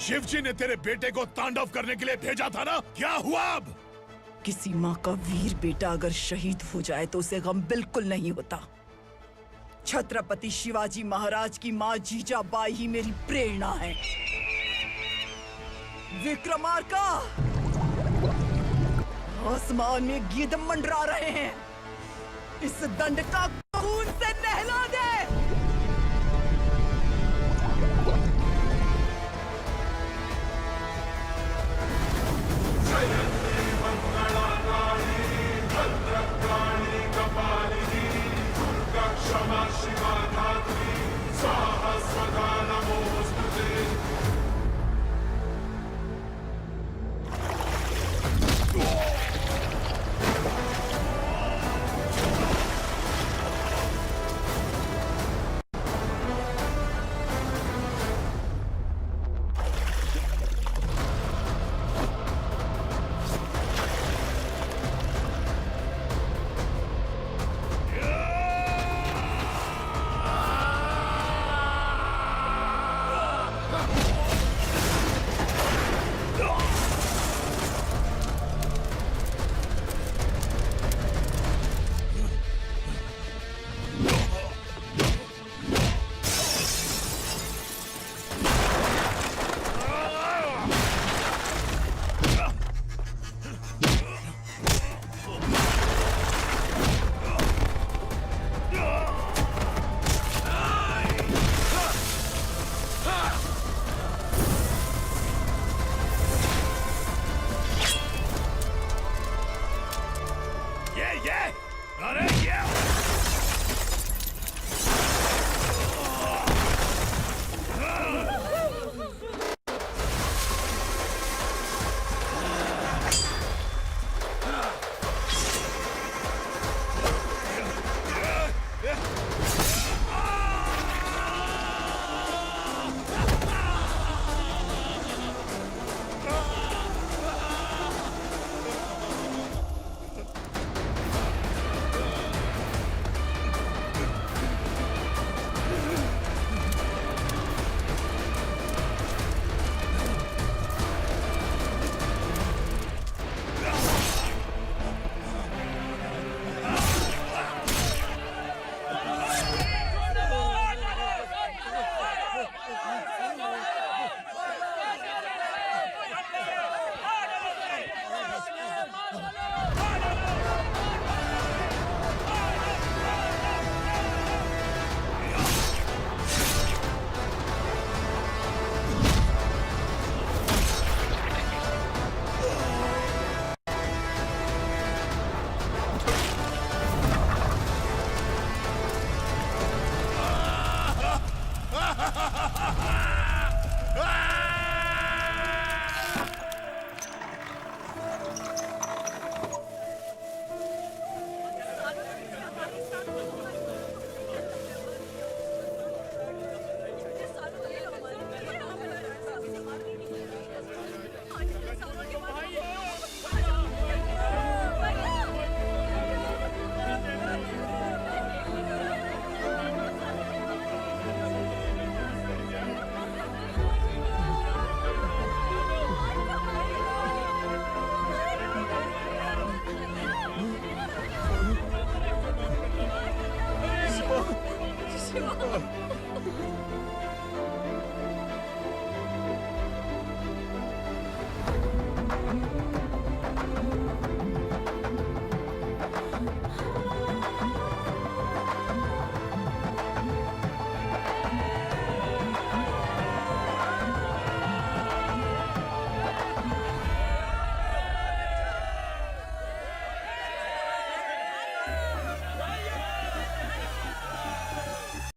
Speaker 21: शिवजी ने तेरे बेटे को तांडव करने के लिए भेजा था ना, क्या हुआ अब?
Speaker 9: किसी माँ का वीर बेटा अगर शहीद हो जाए तो उसे गम बिल्कुल नहीं होता। छत्रपति शिवाजी महाराज की माँ जीजाबाई ही मेरी प्रेरणा है। विक्रमार्का, आसमान में गिद्ध मंडरा रहे हैं। इस दंड का